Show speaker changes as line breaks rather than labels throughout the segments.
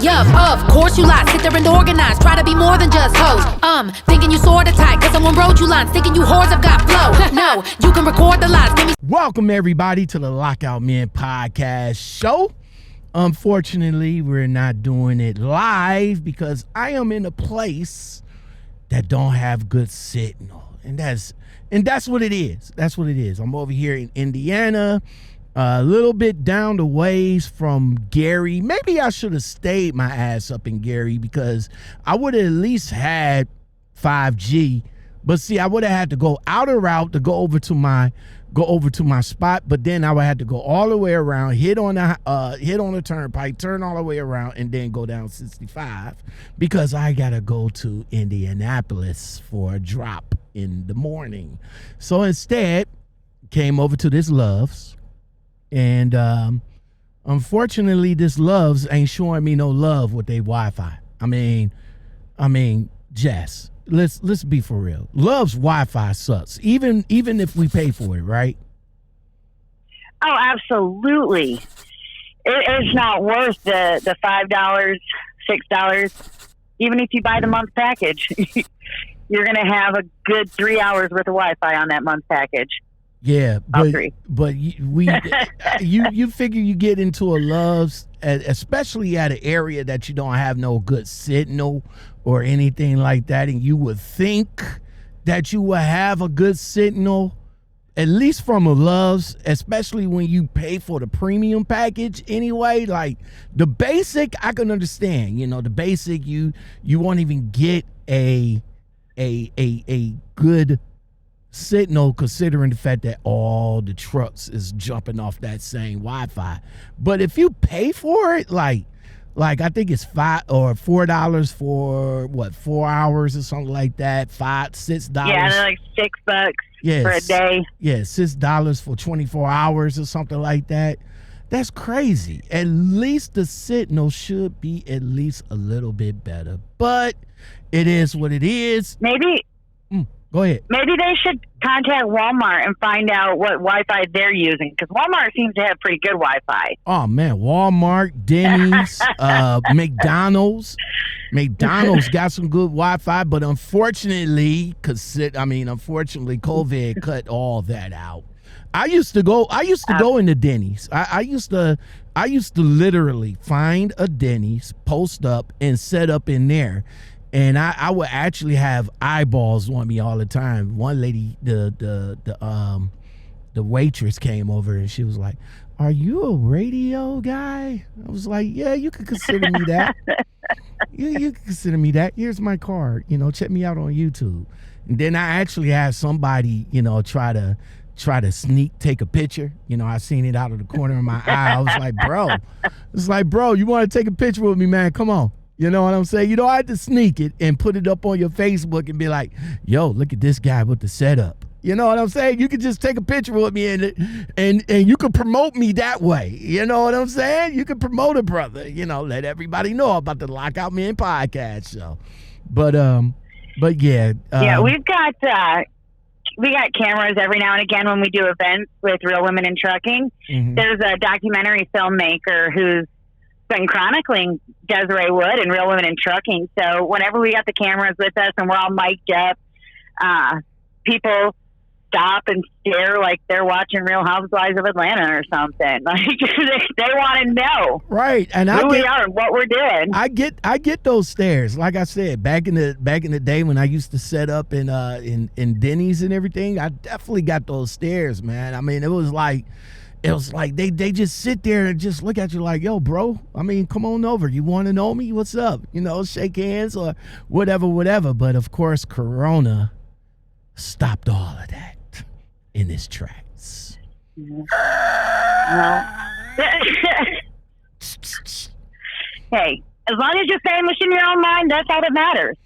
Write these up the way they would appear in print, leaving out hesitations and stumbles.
Yup, of course you lie. Sit there and organize. Try to be more than just hoes. Thinking you sorta tight, cause someone wrote you lines. Thinking you whores have got flow. No, you can record the lies. Give me.
Welcome everybody to the Lockoutmen podcast show. Unfortunately, we're not doing it live because I am in a place that don't have good signal. And that's what it is. That's what it is. I'm over here in Indiana, a little bit down the ways from Gary. Maybe I should have stayed my ass up in Gary because I would have at least had 5G. But see, I would have had to go outer route to go over to my spot, but then I would have to go all the way around, hit on the turnpike, turn all the way around, and then go down 65 because I gotta go to Indianapolis for a drop in the morning. So instead, came over to this Love's, and unfortunately, this Love's ain't showing me no love with their Wi-Fi. I mean, Jess. Let's be for real. Love's Wi-Fi sucks, even if we pay for it, right?
Oh, absolutely. It's not worth the $5, $6. Even if you buy the month package, you're going to have a good 3 hours worth of Wi-Fi on that month package.
Yeah, but you figure you get into a Love's, especially at an area that you don't have no good signal or anything like that, and you would think that you would have a good signal, at least from a Love's, especially when you pay for the premium package anyway. Like the basic, I can understand. You know, the basic, you won't even get a good signal considering the fact that all the trucks is jumping off that same Wi-Fi. But if you pay for it, like I think it's $5 or $4 for what, 4 hours or something like that. $6.
Yeah, they're like $6 for a day.
Yeah, $6 for 24 hours or something like that. That's crazy. At least the signal should be at least a little bit better. But it is what it is.
Maybe.
Go ahead.
Maybe they should contact Walmart and find out what Wi-Fi they're using, because Walmart seems to have pretty good Wi-Fi.
Oh man, Walmart, Denny's, McDonald's. McDonald's got some good Wi-Fi, but unfortunately, COVID cut all that out. I used to go into Denny's. I used to literally find a Denny's, post up, and set up in there. And I would actually have eyeballs on me all the time. One lady, the waitress came over and she was like, "Are you a radio guy?" I was like, "Yeah, you could consider me that. You can consider me that. Here's my card. Check me out on YouTube." And then I actually had somebody, try to take a picture. I seen it out of the corner of my eye. I was like, bro, you want to take a picture with me, man? Come on. You know what I'm saying? You don't have to sneak it and put it up on your Facebook and be like, "Yo, look at this guy with the setup." You know what I'm saying? You could just take a picture with me and you could promote me that way. You know what I'm saying? You could promote a brother. Let everybody know about the Lockoutmen podcast show. But yeah.
Yeah, we got cameras every now and again when we do events with Real Womenintrucking. Mm-hmm. There's a documentary filmmaker who's been chronicling Desiree Wood and Real Womenintrucking. So whenever we got the cameras with us and we're all mic'd up, people stop and stare like they're watching Real Housewives of Atlanta or something. Like they want to know,
right? And
who we are and what we're doing.
I get those stares. Like I said, back in the day when I used to set up in Denny's and everything, I definitely got those stares, man. I mean, it was like they just sit there and just look at you like, "Yo, bro, come on over. You want to know me? What's up?" Shake hands or whatever. But of course, Corona stopped all of that in its tracks.
Well, hey, as long as you're famous in your own mind, that's all that matters.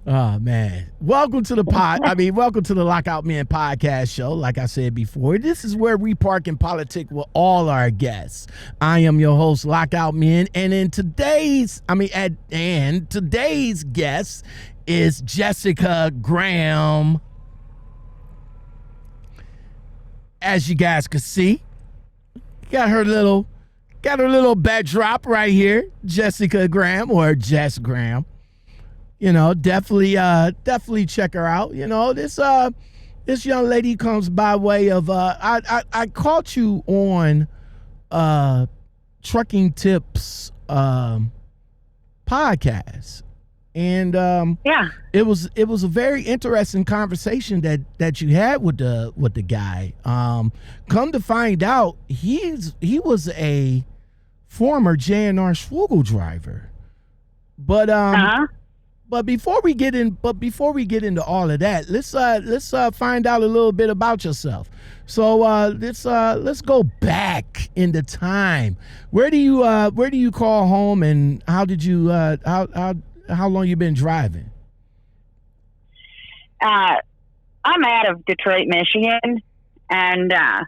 Oh man. Welcome to the Lockoutmen podcast show. Like I said before, this is where we park and politic with all our guests. I am your host, Lockoutmen, and today's guest is Jessica Graham. As you guys can see, got her little got a little backdrop right here. Jessica Graham or Jess Graham. You know, definitely check her out. You know, this young lady comes by way of I caught you on Trucking Tips podcast. And it was a very interesting conversation that you had with the guy. Come to find out, he was a former J&R Schwugel driver. But before we get into all of that, let's find out a little bit about yourself. So let's go back into time. Where do you call home, and how did you how long you been driving?
I'm out of Detroit, Michigan, and I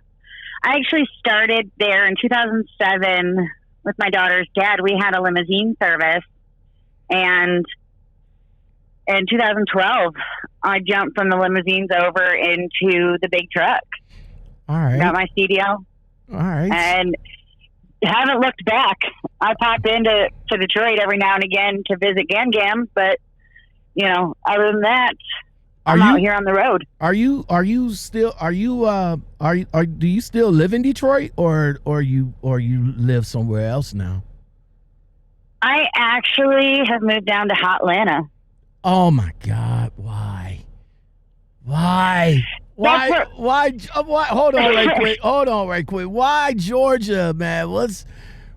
actually started there in 2007 with my daughter's dad. We had a limousine service, and in 2012, I jumped from the limousines over into the big truck.
All right.
Got my CDL.
All right.
And haven't looked back. I pop into Detroit every now and again to visit Gam, but you know, other than that, I'm out here on the road. Do you still live in Detroit, or you live somewhere else now? I actually have moved down to Hotlanta.
Oh my God! Why? Hold on, right quick. Why Georgia, man? What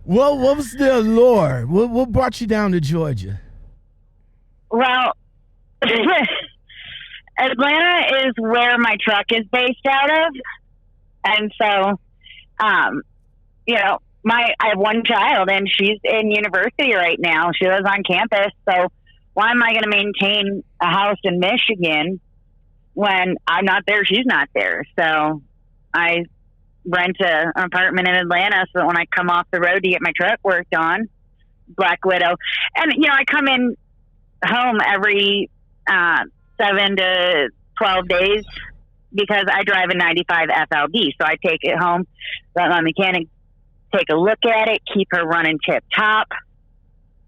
was the allure? What brought you down to Georgia?
Well, Atlanta is where my truck is based out of, and so, you know, I have one child, and she's in university right now. She lives on campus, so why am I going to maintain a house in Michigan when I'm not there, she's not there? So I rent an apartment in Atlanta so that when I come off the road to get my truck worked on, Black Widow. And, you know, I come in home every 7 to 12 days because I drive a 95 FLB. So I take it home, let my mechanic take a look at it, keep her running tip top,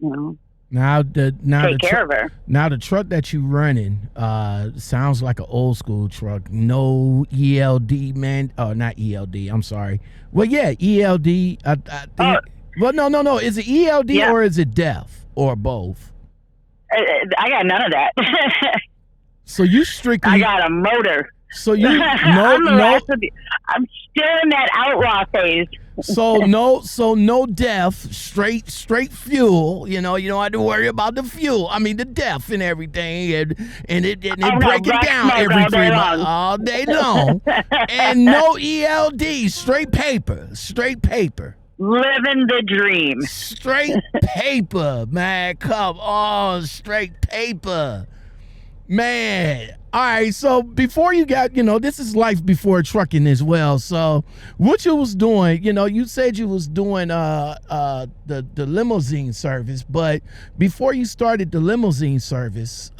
you know. Take care of her.
Now the truck that you running sounds like an old school truck. No ELD, man. Oh, not ELD. I'm sorry. Well, yeah, ELD. I think. Well, no. Is it ELD or is it DEF or both?
I got none of that.
So you strictly.
I got a motor.
So you no.
I'm still in that outlaw phase.
So no DEF, straight fuel. You know, you don't have to worry about the fuel. I mean the DEF and everything, and it break it down every 3 months all day long. And no ELD, straight paper.
Living the dream.
Straight paper, man. Come on, straight paper, man. All right, so before you got, you know, this is life before trucking as well. So what you was doing, you know, you said you was doing the limousine service, but before you started the limousine service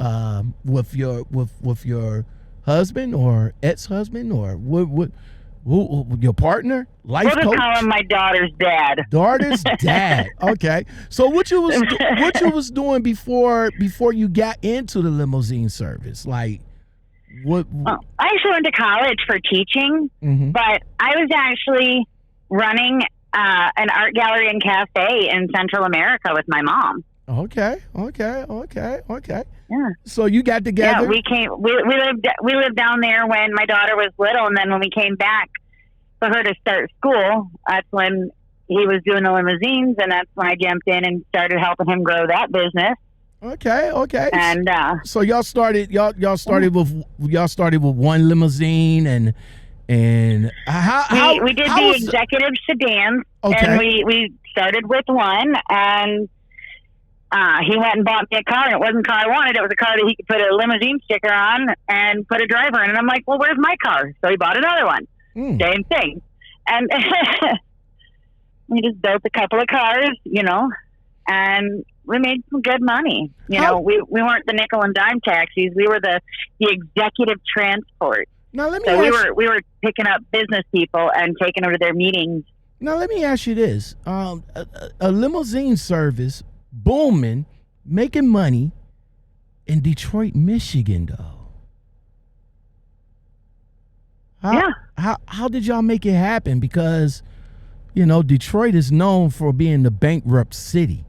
with your husband or ex-husband or what your partner, life coach?
We'll just call him my daughter's dad.
Daughter's dad. Okay. So what you was doing before you got into the limousine service? Like what?
I actually went to college for teaching, but I was actually running an art gallery and cafe in Central America with my mom.
Okay.
Yeah.
So you got together.
Yeah, we lived down there when my daughter was little, and then when we came back for her to start school, that's when he was doing the limousines, and that's when I jumped in and started helping him grow that business.
Okay.
And
so y'all started with one limousine, and how
we did the executive sedans, and we started with one, and he went and bought me a car, and it wasn't a car I wanted. It was a car that he could put a limousine sticker on and put a driver in. And I'm like, well, where's my car? So he bought another one. Same thing. And we just built a couple of cars, you know, and we made some good money. You know, we weren't the nickel and dime taxis. We were the executive transport.
Now let me
so we were picking up business people and taking them to their meetings.
Now let me ask you this: a limousine service booming, making money in Detroit, Michigan, though. How did y'all make it happen? Because Detroit is known for being the bankrupt city.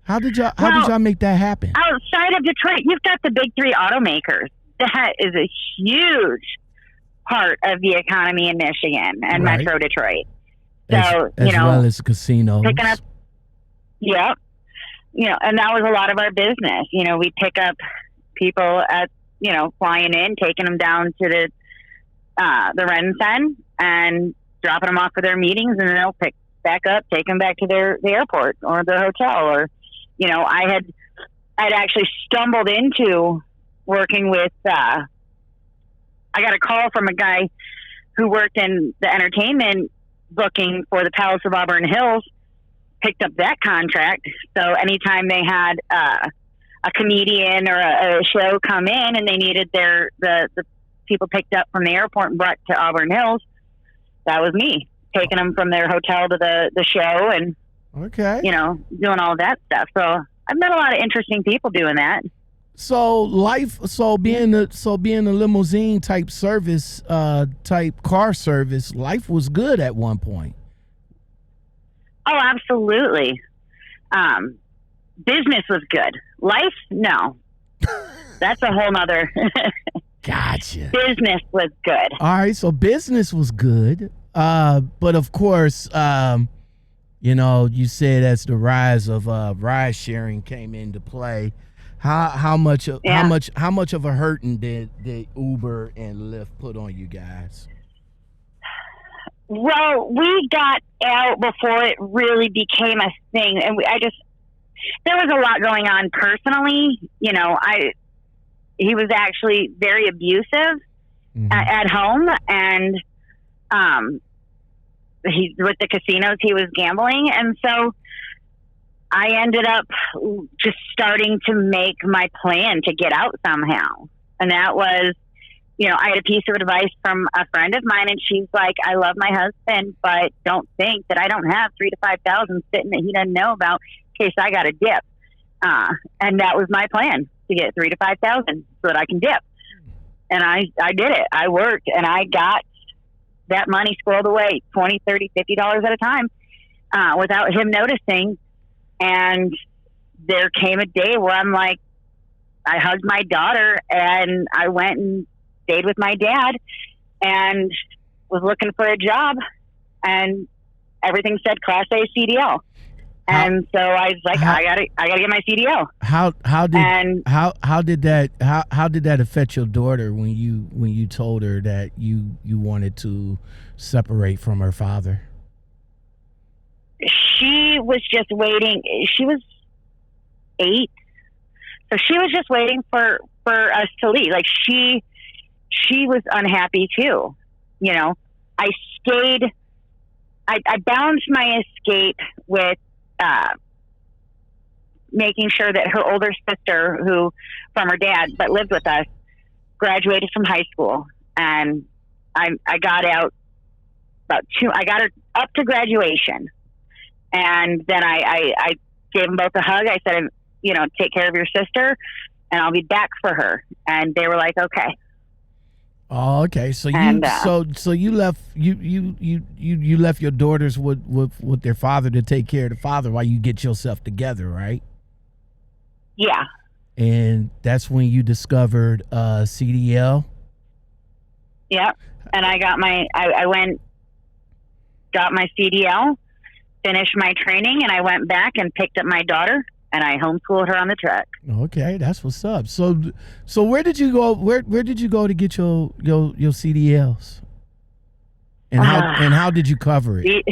How did y'all make that happen?
Outside of Detroit, you've got the big three automakers. That is a huge part of the economy in Michigan and Metro Detroit. So,
as well as casinos.
Picking up, and that was a lot of our business. We pick up people at, flying in, taking them down to the Ren-Sen and dropping them off for their meetings, and then they'll pick back up, take them back to the airport or the hotel. Or, I'd actually stumbled into working with, I got a call from a guy who worked in the entertainment booking for the Palace of Auburn Hills, picked up that contract. So anytime they had a comedian or a show come in and they needed the people picked up from the airport and brought to Auburn Hills, that was me, taking them from their hotel to the show and, doing all of that stuff. So I've met a lot of interesting people doing that.
So being a limousine type service, type car service, life was good at one point.
Oh, absolutely. Business was good. Life, no. That's a whole nother.
Gotcha.
Business was good.
All right, so business was good, but of course, you said as the rise of ride sharing came into play. How much of a hurting did Uber and Lyft put on you guys?
Well, we got out before it really became a thing, and there was a lot going on personally. He was actually very abusive at home, and he with the casinos he was gambling, and so I ended up just starting to make my plan to get out somehow. And that was, I had a piece of advice from a friend of mine, and she's like, I love my husband, but don't think that I don't have $3,000 to $5,000 sitting that he doesn't know about in case I got a dip. And that was my plan, to get $3,000 to $5,000 so that I can dip. And I did it. I worked, and I got that money squirreled away, $20, $30, $50 at a time, without him noticing. And there came a day where I'm like, I hugged my daughter and I went and stayed with my dad and was looking for a job, and everything said Class A CDL. And so I was like, I gotta get my CDL. How did that affect your daughter when you told her that you wanted to separate from her father? She was just waiting. She was 8. So she was just waiting for us to leave. Like she was unhappy too. I stayed, I balanced my escape with, making sure that her older sister, who from her dad, but lived with us, graduated from high school. And I got out I got her up to graduation. And then I gave them both a hug. I said, take care of your sister and I'll be back for her. And they were like, okay.
Oh, okay. So you left you left your daughters with their father to take care of the father while you get yourself together, right?
Yeah.
And that's when you discovered CDL?
Yeah. And I got got my CDL, finished my training, and I went back and picked up my daughter, and I homeschooled her on the truck. Okay, that's what's up. So where did you go? Where did you go to get your CDLs? And how did you cover it?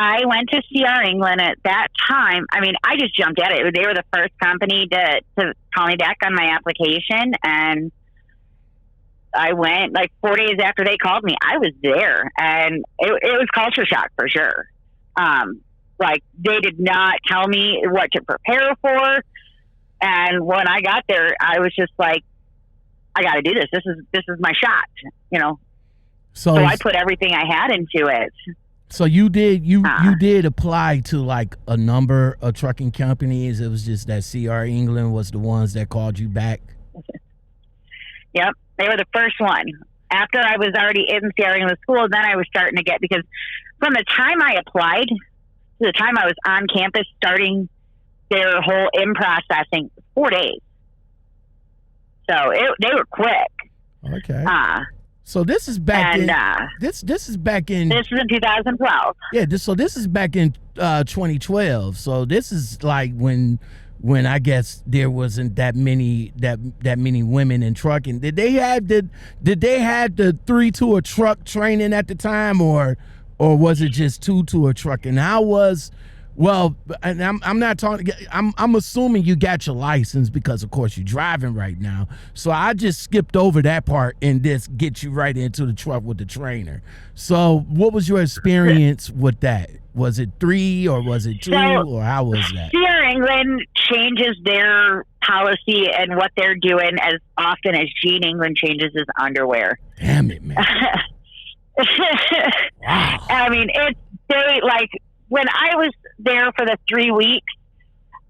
I went to CR England at that time. I mean, I just jumped at it. They were the first company to call me back on my application, and I went like 4 days after they called me. I was there, and it was culture shock for sure. Like they did not tell me what to prepare for, and when I got there, I was just like, I got to do this. This is my shot, So I put everything I had into it.
So you did apply to like a number of trucking companies. It was just that CR England was the ones that called you back.
Yep, they were the first one. After I was already in CR England school, then I was starting to get, because from the time I applied to the time I was on campus starting their whole in-processing, 4 days. So they were quick.
Okay. So this is back in this is back in
2012.
Yeah, this is back in 2012. So this is like when I guess there wasn't that many women in trucking. Did they have the 3-tour truck training at the time, or was it just 2-tour trucking? How was, well, and I'm not talking, I'm assuming you got your license because of course you're driving right now. So I just skipped over that part and just get you right into the truck with the trainer. So what was your experience with that? Was it 3 or was it 2 or how was that?
CR England changes their policy and what they're doing as often as Gene England changes his underwear.
Damn it, man. Wow.
I mean, when I was there for the 3 weeks,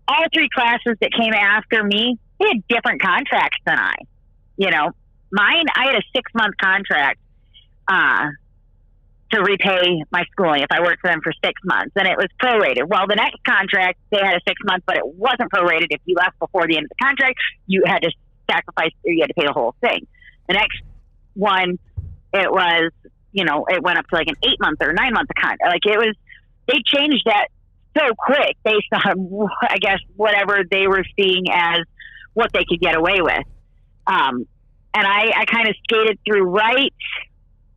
all 3 classes that came after me, they had different contracts than I. Mine, I had a 6-month contract to repay my schooling if I worked for them for 6 months, and it was prorated. Well, the next contract, they had a 6 months, but it wasn't prorated. If you left before the end of the contract, you had to sacrifice, or you had to pay the whole thing. The next one, it was, it went up to like an 8-month or 9-month contract. Like they changed that so quick based on, I guess, whatever they were seeing as what they could get away with. And I kind of skated through right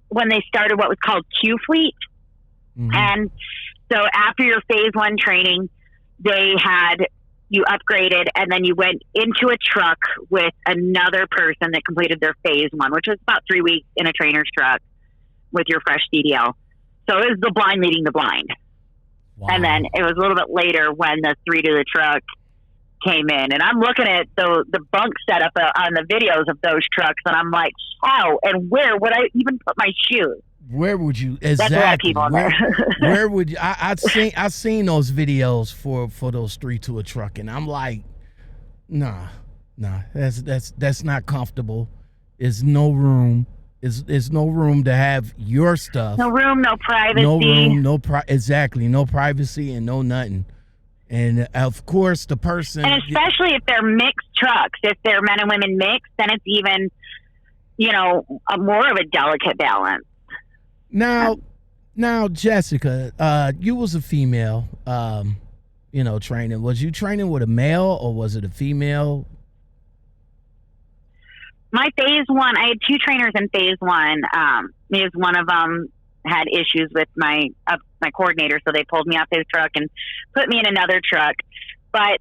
when they started what was called Q Fleet. Mm-hmm. And so after your phase 1 training, they had you upgraded, and then you went into a truck with another person that completed their phase 1, which was about 3 weeks in a trainer's truck with your fresh CDL. So it was the blind leading the blind. Wow. And then it was a little bit later when the 3 to the truck came in, and I'm looking at the bunk setup on the videos of those trucks, and I'm like, how and where would I even put my shoes?
Where would you exactly?
That's a lot of people in there.
Where would you? I've seen those videos for those 3 to a truck, and I'm like, nah, that's not comfortable. There's no room. There's no room to have your stuff.
No room, no privacy.
No room, exactly, no privacy and no nothing. And of course, the person,
and especially if they're mixed trucks, if they're men and women mixed, then it's even, more of a delicate balance.
Now, Jessica, you was a female, training. Was you training with a male or was it a female?
My phase 1, I had 2 trainers in phase 1. Because one of them had issues with my coordinator, so they pulled me off his truck and put me in another truck. But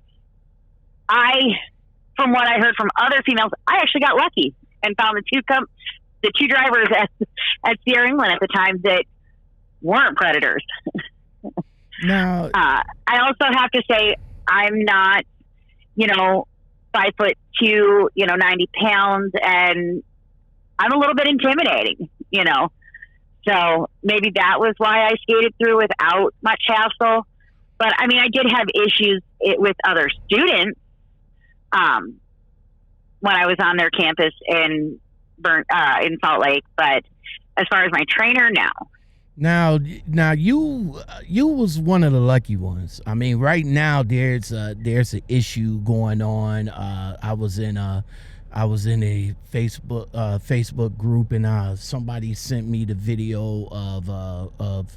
from what I heard from other females, I actually got lucky and found the 2 drivers at CR England at the time that weren't predators.
Now,
I also have to say I'm not, 5'2", 90 pounds, and I'm a little bit intimidating, So maybe that was why I skated through without much hassle. But I mean, I did have issues with other students when I was on their campus in Salt Lake. But as far as my trainer,
Now you was one of the lucky ones. I mean, right now there's an issue going on. I was in a Facebook group, and somebody sent me the video of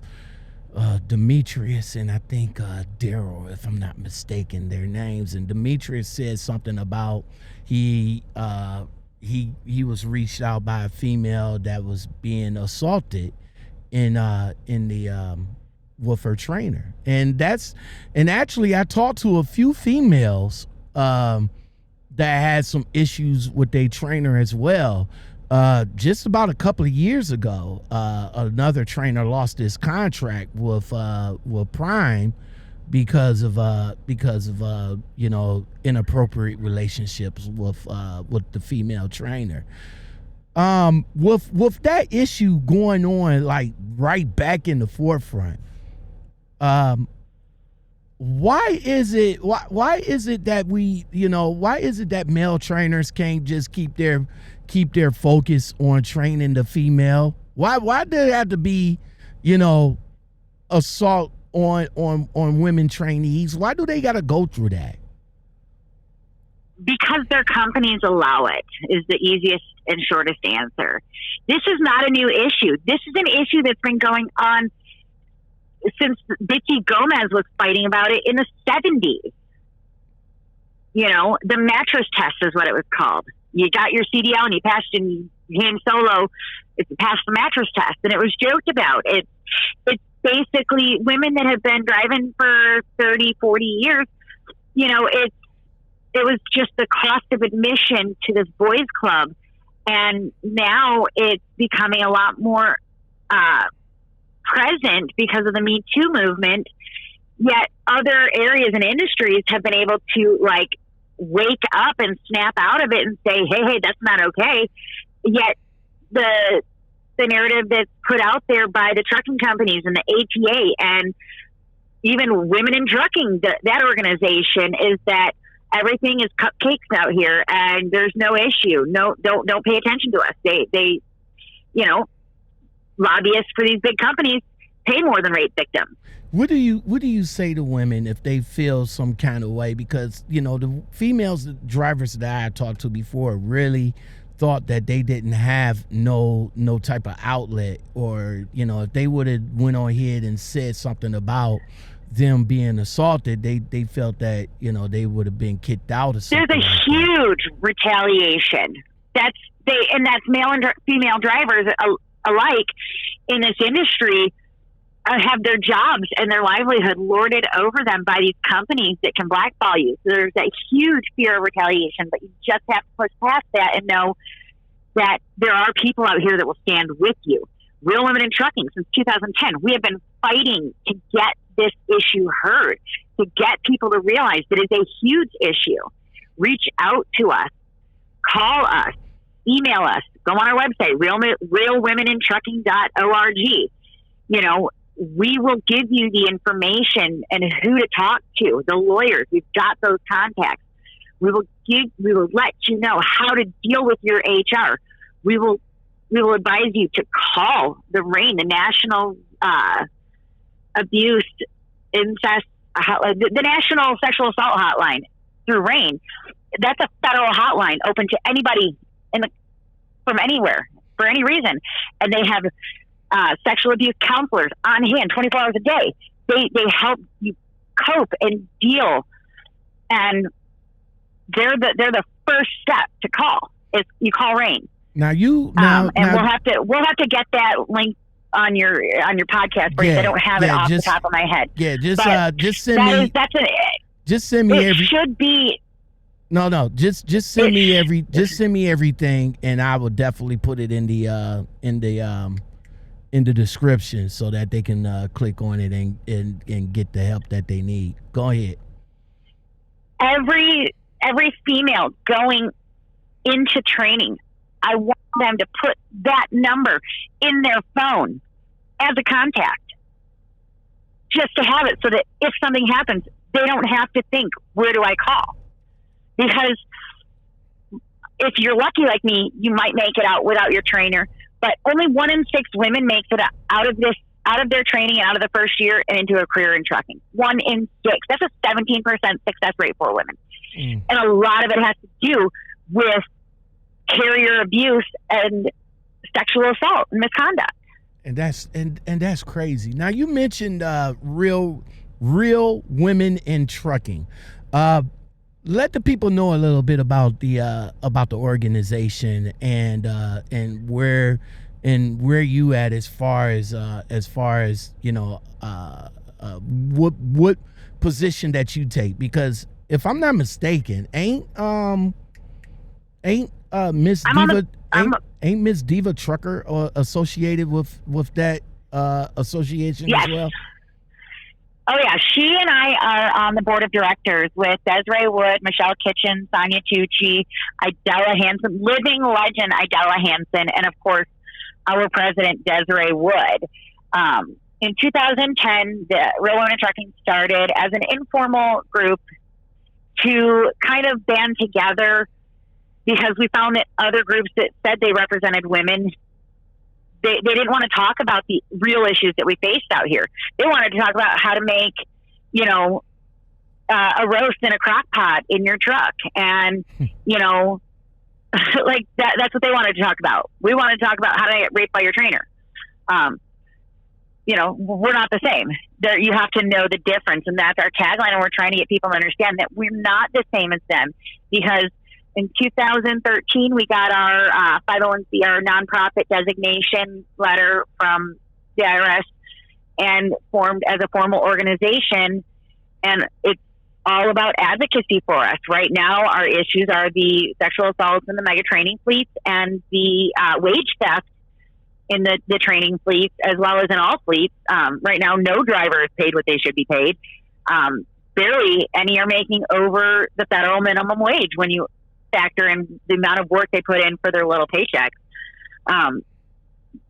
Demetrius and I think Daryl, if I'm not mistaken, their names. And Demetrius said something about he was reached out by a female that was being assaulted in the with her trainer, and actually I talked to a few females that had some issues with their trainer as well. Just about a couple of years ago, another trainer lost his contract with Prime because of inappropriate relationships with the female trainer. With that issue going on, like right back in the forefront, why is it that why is it that male trainers can't just keep their focus on training the female? Why do it have to be, assault on women trainees? Why do they got to go through that?
Because their companies allow it, is the easiest and shortest answer. This is not a new issue. This is an issue that's been going on since Bitsy Gomez was fighting about it in the 70s. The mattress test is what it was called. You got your CDL and you passed in Han Solo, it passed the mattress test, and it was joked about. It's basically women that have been driving for 30, 40 years, it was just the cost of admission to this boys club. And now it's becoming a lot more present because of the Me Too movement. Yet other areas and industries have been able to wake up and snap out of it and say, hey, that's not okay. Yet the narrative that's put out there by the trucking companies and the ATA and even Womenintrucking, that organization, is that everything is cupcakes out here and there's no issue. No, don't pay attention to us. They lobbyists for these big companies pay more than rape victims.
What do you say to women if they feel some kind of way? Because, the females, the drivers that I talked to before really thought that they didn't have no type of outlet, or, if they would have went on ahead and said something about them being assaulted, they felt that, they would have been kicked out or something.
There's a huge retaliation. That's male and female drivers alike in this industry have their jobs and their livelihood lorded over them by these companies that can blackball you. So there's a huge fear of retaliation, but you just have to push past that and know that there are people out here that will stand with you. Real Women in Trucking, since 2010, we have been fighting to get this issue heard, to get people to realize that it's a huge issue. Reach out to us, call us, email us, go on our website, realwomenintrucking.org. We will give you the information and who to talk to, the lawyers. We've got those contacts. We will let you know how to deal with your HR. We will advise you to call the RAIN, the National Abuse, Incest, the National Sexual Assault Hotline through RAIN. That's a federal hotline open to anybody from anywhere for any reason, and they have sexual abuse counselors on hand 24 hours a day. They help you cope and deal, and they're the first step to call. Is you call RAIN.
We'll
have to get that link on your podcast, because I don't have it off the top of my head.
Yeah, just send me. Just send me every.
Should be.
No. Just send me everything, and I will definitely put it in the description so that they can click on it and get the help that they need. Go ahead.
Every female going into training, I want them to put that number in their phone as a contact, just to have it so that if something happens, they don't have to think, where do I call? Because if you're lucky like me, you might make it out without your trainer, but only 1 in 6 women makes it out of their training and out of the first year and into a career in trucking. 1 in 6. That's a 17% success rate for women. And a lot of it has to do with carrier abuse and sexual assault and misconduct.
And that's crazy. Now, you mentioned real women in trucking. Let the people know a little bit about the organization and where you at as far as what position that you take, because if I'm not mistaken, ain't Miss Diva Trucker associated with that association as well?
Oh yeah, she and I are on the board of directors with Desiree Wood, Michelle Kitchen, Sonia Tucci, Idella Hansen, living legend Idella Hansen, and of course our president Desiree Wood. In 2010, the Real Womenintrucking started as an informal group to kind of band together because we found that other groups that said they represented women, they didn't want to talk about the real issues that we faced out here. They wanted to talk about how to make, a roast in a crock pot in your truck. And, like that's what they wanted to talk about. We wanted to talk about how to get raped by your trainer. We're not the same. You have to know the difference. And that's our tagline. And we're trying to get people to understand that we're not the same as them, because in 2013, we got our 501c, our nonprofit designation letter from the IRS and formed as a formal organization. And it's all about advocacy for us. Right now, our issues are the sexual assaults in the mega training fleets and the wage theft in the training fleets, as well as in all fleets. Right now, no driver is paid what they should be paid. Barely any are making over the federal minimum wage when you factor in the amount of work they put in for their little paychecks.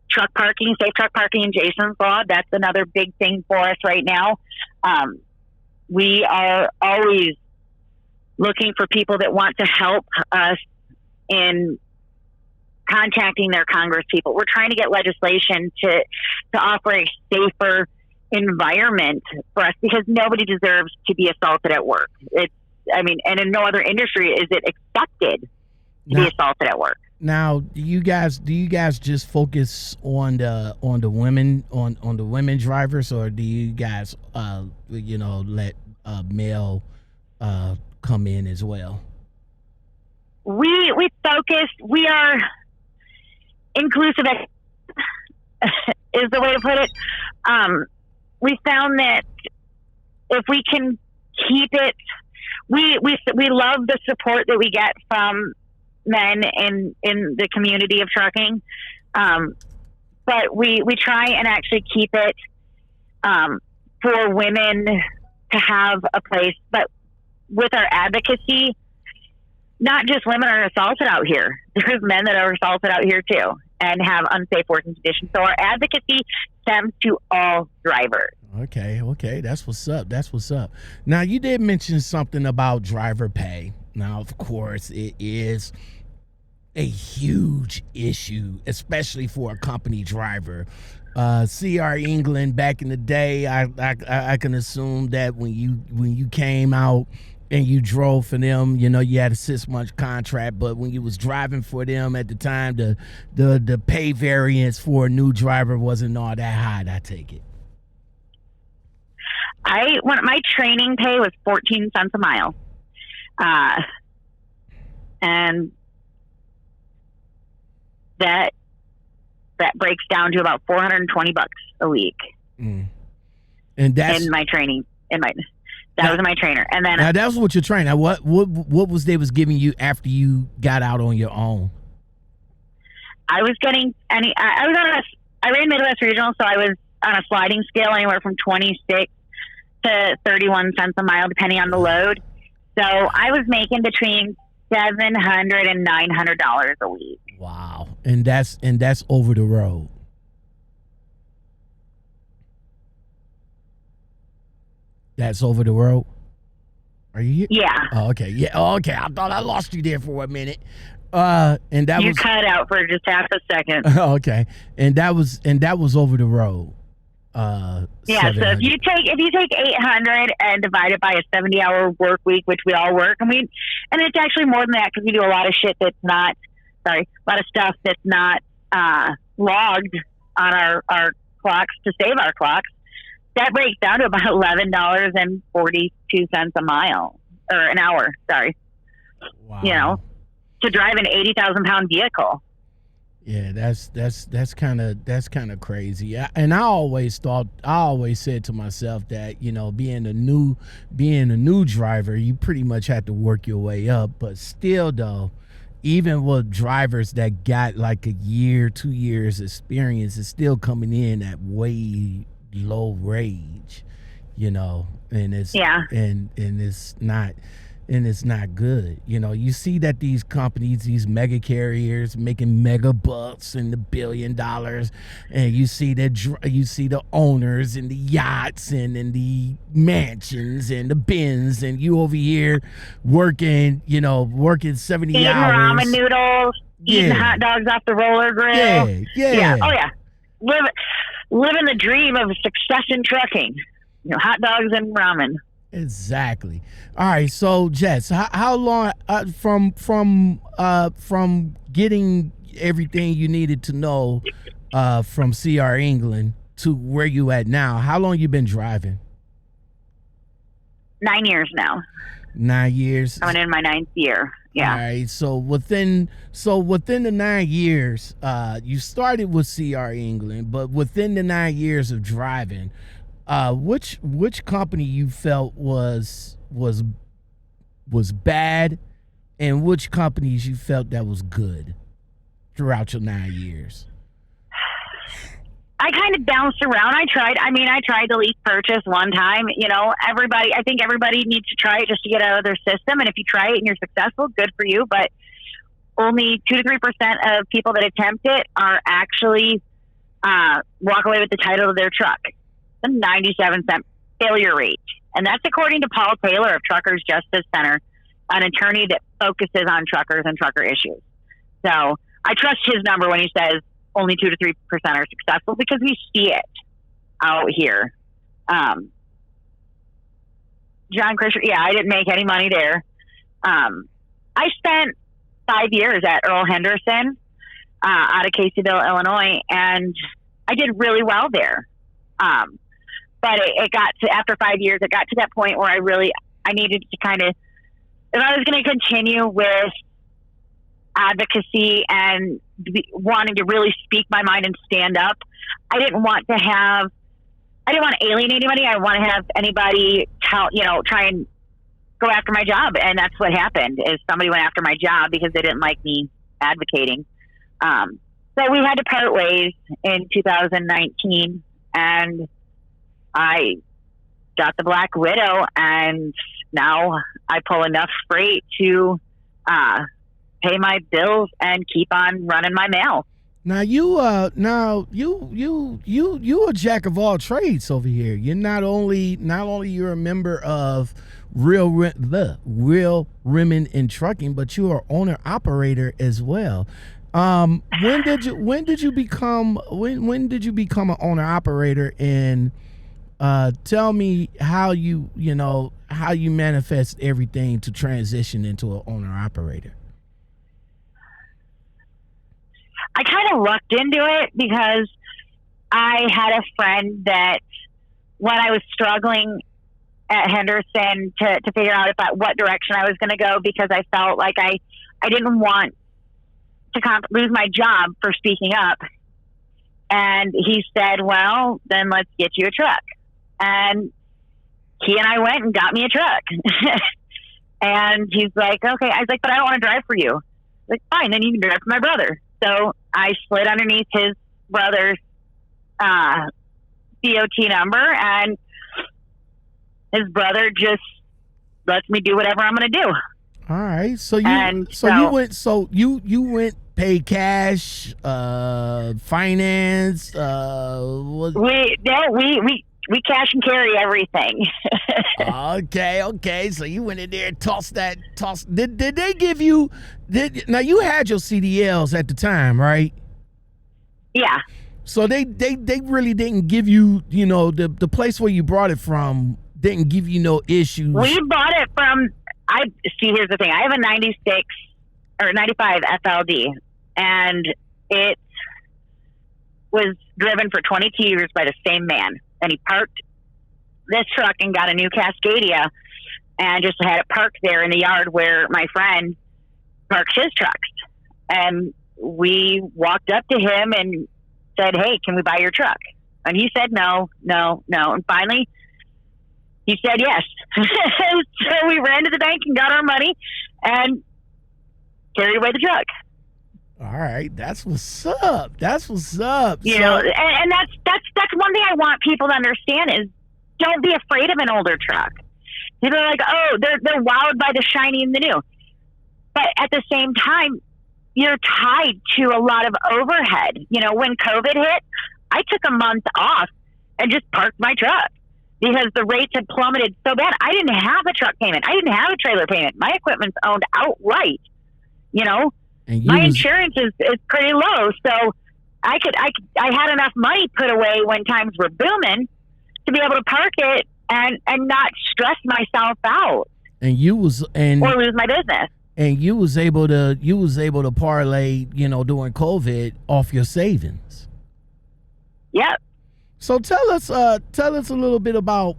Truck parking, safe truck parking in Jason's Law, that's another big thing for us right now. We are always looking for people that want to help us in contacting their Congress people. We're trying to get legislation to offer a safer environment for us, because nobody deserves to be assaulted at work. And in no other industry is it accepted to be assaulted at work.
Now, do you guys just focus on the women on the women drivers, or do you guys let male come in as well?
We focus. We are inclusive is the way to put it. We found that if we can keep it, we love the support that we get from men in the community of trucking, but we try and actually keep it for women to have a place. But with our advocacy, not just women are assaulted out here. There's men that are assaulted out here too and have unsafe working conditions. So our advocacy stems to all drivers.
Okay. That's what's up. Now, you did mention something about driver pay. Now, of course, it is a huge issue, especially for a company driver. CR England back in the day, I can assume that when you came out and you drove for them, you had a 6-month contract, but when you was driving for them at the time, the pay variance for a new driver wasn't all that high, I take it.
When my training pay was 14 cents a mile. And that breaks down to about $420 a week.
Mm. And that's
in my training. That was my trainer. And then
now that was what your trainer. What was they was giving you after you got out on your own?
I was getting I ran Midwest Regional, so I was on a sliding scale anywhere from 26 to 31 cents a mile, depending on the load. So I was making between $700 and $900 a week.
Wow. And that's over the road. That's over the road? Are you here?
Yeah.
Oh, okay. Yeah. Oh, okay. I thought I lost you there for a minute. And that
you
was
cut out for just half a second.
Okay. And that was over the road.
Yeah, so if you take 800 and divide it by a 70-hour work week, which we all work, and it's actually more than that, because we do a lot of shit that's not, a lot of stuff that's not logged on our clocks to save our clocks. That breaks down to about $11.42 a mile, or an hour. Sorry.
Wow.
To drive an 80,000-pound vehicle.
Yeah, that's kind of crazy. I always said to myself that, being a new driver, you pretty much have to work your way up. But still, though, even with drivers that got like a year, 2 years experience, is still coming in at way low wage. and it's
Yeah.
and it's not good. You see that these companies, these mega carriers making mega bucks and the $1 billion, and you see the owners and the yachts and the mansions and the Benz, and you over here working 70
Eating
hours.
ramen noodles, eating hot dogs off the roller grill.
Yeah.
Oh yeah. Living the dream of success in trucking. Hot dogs and ramen.
Exactly. All right. So, Jess, how long from getting everything you needed to know from CR England to where you at now? How long you been driving?
9 years now.
9 years.
I'm in my 9th year. Yeah.
All right. So within the 9 years, you started with CR England, but within the 9 years of driving, which company you felt was bad, and which companies you felt that was good throughout your 9 years?
I kind of bounced around. I tried the lease purchase one time. I think everybody needs to try it just to get out of their system. And if you try it and you're successful, good for you. But only 2 to 3% of people that attempt it are actually walk away with the title of their truck. A 97% failure rate. And that's according to Paul Taylor of Truckers Justice Center, an attorney that focuses on truckers and trucker issues. So I trust his number when he says only 2 to 3% are successful, because we see it out here. John Krisher, I didn't make any money there. I spent 5 years at Earl Henderson out of Caseyville, Illinois, and I did really well there. But it got to, after 5 years, it got to that point where I needed to kind of, if I was going to continue with advocacy and wanting to really speak my mind and stand up, I didn't want to alienate anybody. I want to have anybody try and go after my job. And that's what happened, is somebody went after my job because they didn't like me advocating. So we had to part ways in 2019, and I got the Black Widow, and now I pull enough freight to pay my bills and keep on running my mail.
Now you a jack of all trades over here. You're not only you're a member of Real Women in Trucking, but you are owner operator as well. When did you become an owner operator, and tell me how you manifest everything to transition into an owner operator?
I kind of lucked into it because I had a friend that, when I was struggling at Henderson to figure out what direction I was going to go, because I felt like I didn't want to lose my job for speaking up. And he said, well, then let's get you a truck. And he and I went and got me a truck. And he's like, okay. I was like, but I don't want to drive for you. Like, fine, then you can drive for my brother. So I slid underneath his brother's DOT number, and his brother just lets me do whatever I'm going to do.
All right. So you went pay cash, finance. We cash and carry everything. Okay. So you went in there and tossed. Did they give you? Now you had your CDLs at the time, right?
Yeah.
So they really didn't give you, the place where you brought it from didn't give you no issues.
We bought it from. Here's the thing. I have a 96 or 95 FLD, and it was driven for 22 years by the same man. And he parked this truck and got a new Cascadia, and just had it parked there in the yard where my friend parks his trucks. And we walked up to him and said, hey, can we buy your truck? And he said, no. And finally, he said yes. So we ran to the bank and got our money and carried away the truck.
All right, that's what's up.
You know, and that's one thing I want people to understand is don't be afraid of an older truck. People are like, oh, they're wowed by the shiny and the new. But at the same time, you're tied to a lot of overhead. You know, when COVID hit, I took a month off and just parked my truck because the rates had plummeted so bad. I didn't have a truck payment. I didn't have a trailer payment. My equipment's owned outright. You know, my insurance is pretty low. So I had enough money put away when times were booming to be able to park it and not stress myself out. Or lose my business.
And you was able to parlay, you know, during COVID off your savings.
Yep.
So tell us a little bit about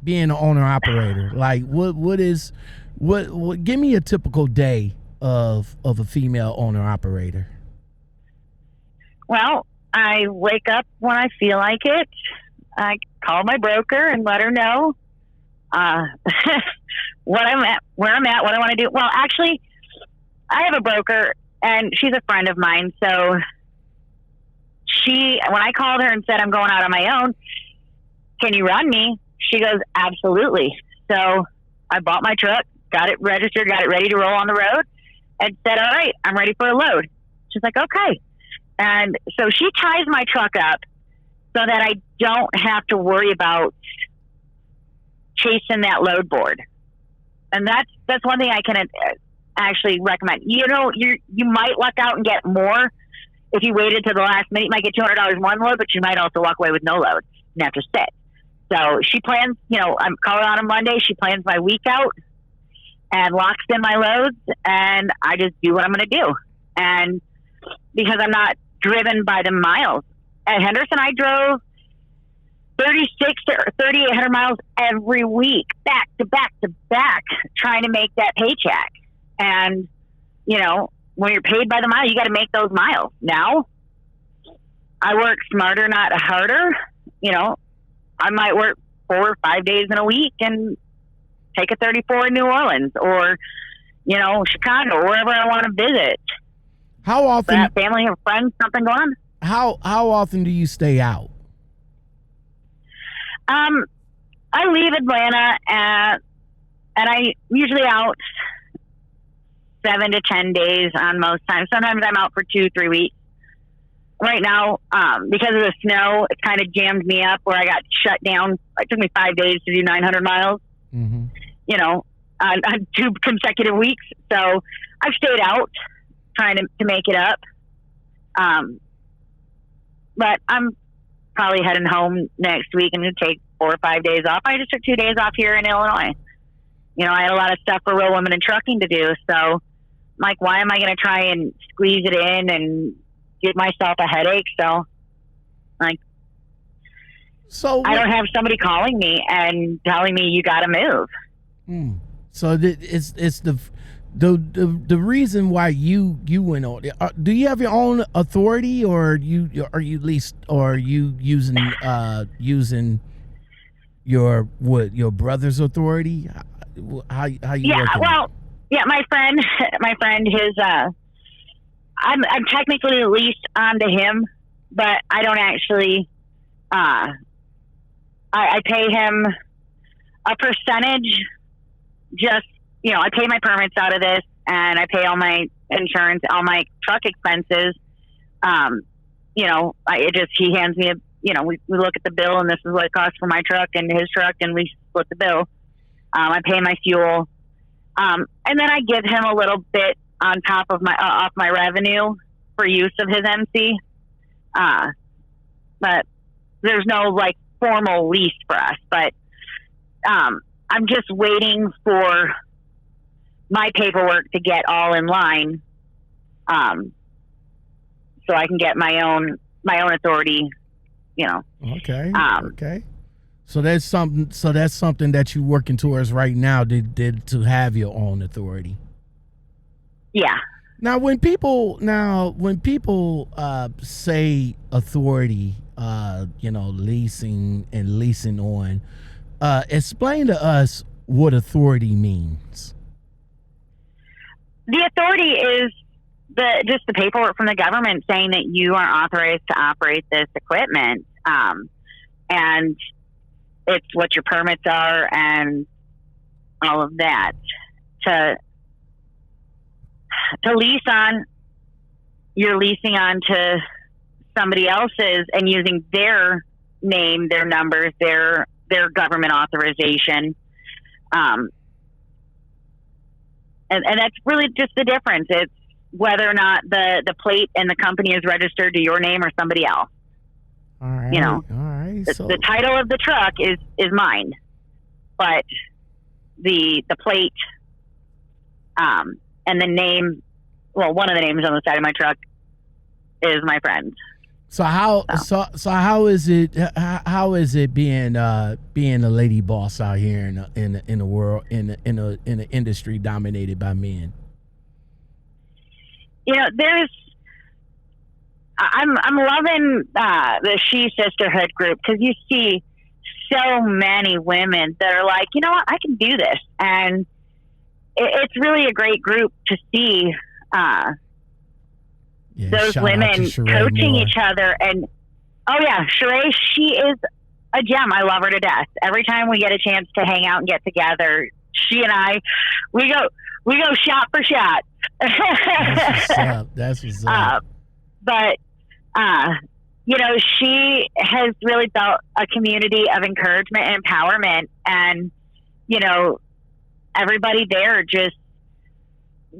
being an owner operator. Like what give me a typical day of a female owner operator.
Well, I wake up when I feel like it. I call my broker and let her know what I'm at, where I'm at, what I want to do. Well, actually, I have a broker, and she's a friend of mine. So when I called her and said I'm going out on my own, can you run me? She goes, absolutely. So I bought my truck, got it registered, got it ready to roll on the road, and said, all right, I'm ready for a load. She's like, okay. And so she ties my truck up so that I don't have to worry about chasing that load board. And that's one thing I can actually recommend. You know, you might luck out and get more if you waited to the last minute. You might get $200 more on the load, but you might also walk away with no load and have to sit. So she plans, you know, I'm calling on a Monday. She plans my week out and locks in my loads, and I just do what I'm going to do. And because I'm not driven by the miles. At Henderson, I drove 36 or 3,800 miles every week, back to back to back, trying to make that paycheck. And, you know, when you're paid by the mile, you got to make those miles. Now, I work smarter, not harder. You know, I might work 4 or 5 days in a week and take a 34 in New Orleans or, you know, Chicago, wherever I want to visit.
How often?
Family or friends, something going on.
How often do you stay out?
I leave Atlanta and I usually out 7 to 10 days on most times. Sometimes I'm out for 2-3 weeks. Right now, because of the snow, it kind of jammed me up where I got shut down. It took me 5 days to do 900 miles, you know, on 2 consecutive weeks. So I've stayed out trying to make it up. But I'm probably heading home next week and going to take 4 or 5 days off. I just took 2 days off here in Illinois. You know, I had a lot of stuff for Real Womenintrucking to do. So I'm like, why am I going to try and squeeze it in and give myself a headache? So like, I don't have somebody calling me and telling me you got to move.
So it's the reason why you went on. Do you have your own authority, or are you using your brother's authority? How you working?
Well, yeah, my friend, his I'm technically leased onto him, but I don't actually. I pay him a percentage. Just, you know, I pay my permits out of this, and I pay all my insurance, all my truck expenses. You know, he hands me we look at the bill, and this is what it costs for my truck and his truck, and we split the bill. I pay my fuel. And then I give him a little bit on top of off my revenue for use of his MC. But there's no like formal lease for us, but, I'm just waiting for my paperwork to get all in line, so I can get my own authority, you know.
Okay. Okay. So that's something that you're working towards right now, to have your own authority.
Yeah.
Now, when people say authority, leasing on, explain to us what authority means. The
authority is just the paperwork from the government saying that you are authorized to operate this equipment. And it's what your permits are and all of that. To lease on, you're leasing on to somebody else's and using their name, their numbers, their government authorization. And that's really just the difference. It's whether or not the plate and the company is registered to your name or somebody else.
All right.
You know,
all right.
The title of the truck is mine, but the plate, and the name, well, one of the names on the side of my truck is my friend's.
So how is it being a lady boss out here in the world in an industry dominated by men?
You know, I'm loving the She Sisterhood group, because you see so many women that are like, you know what, I can do this, and it's really a great group to see. Those women coaching each other. And oh yeah, Sheree, she is a gem. I love her to death. Every time we get a chance to hang out and get together, she and I, we go shot for shot.
That's what's up.
But you know, she has really built a community of encouragement and empowerment, and you know, everybody there just,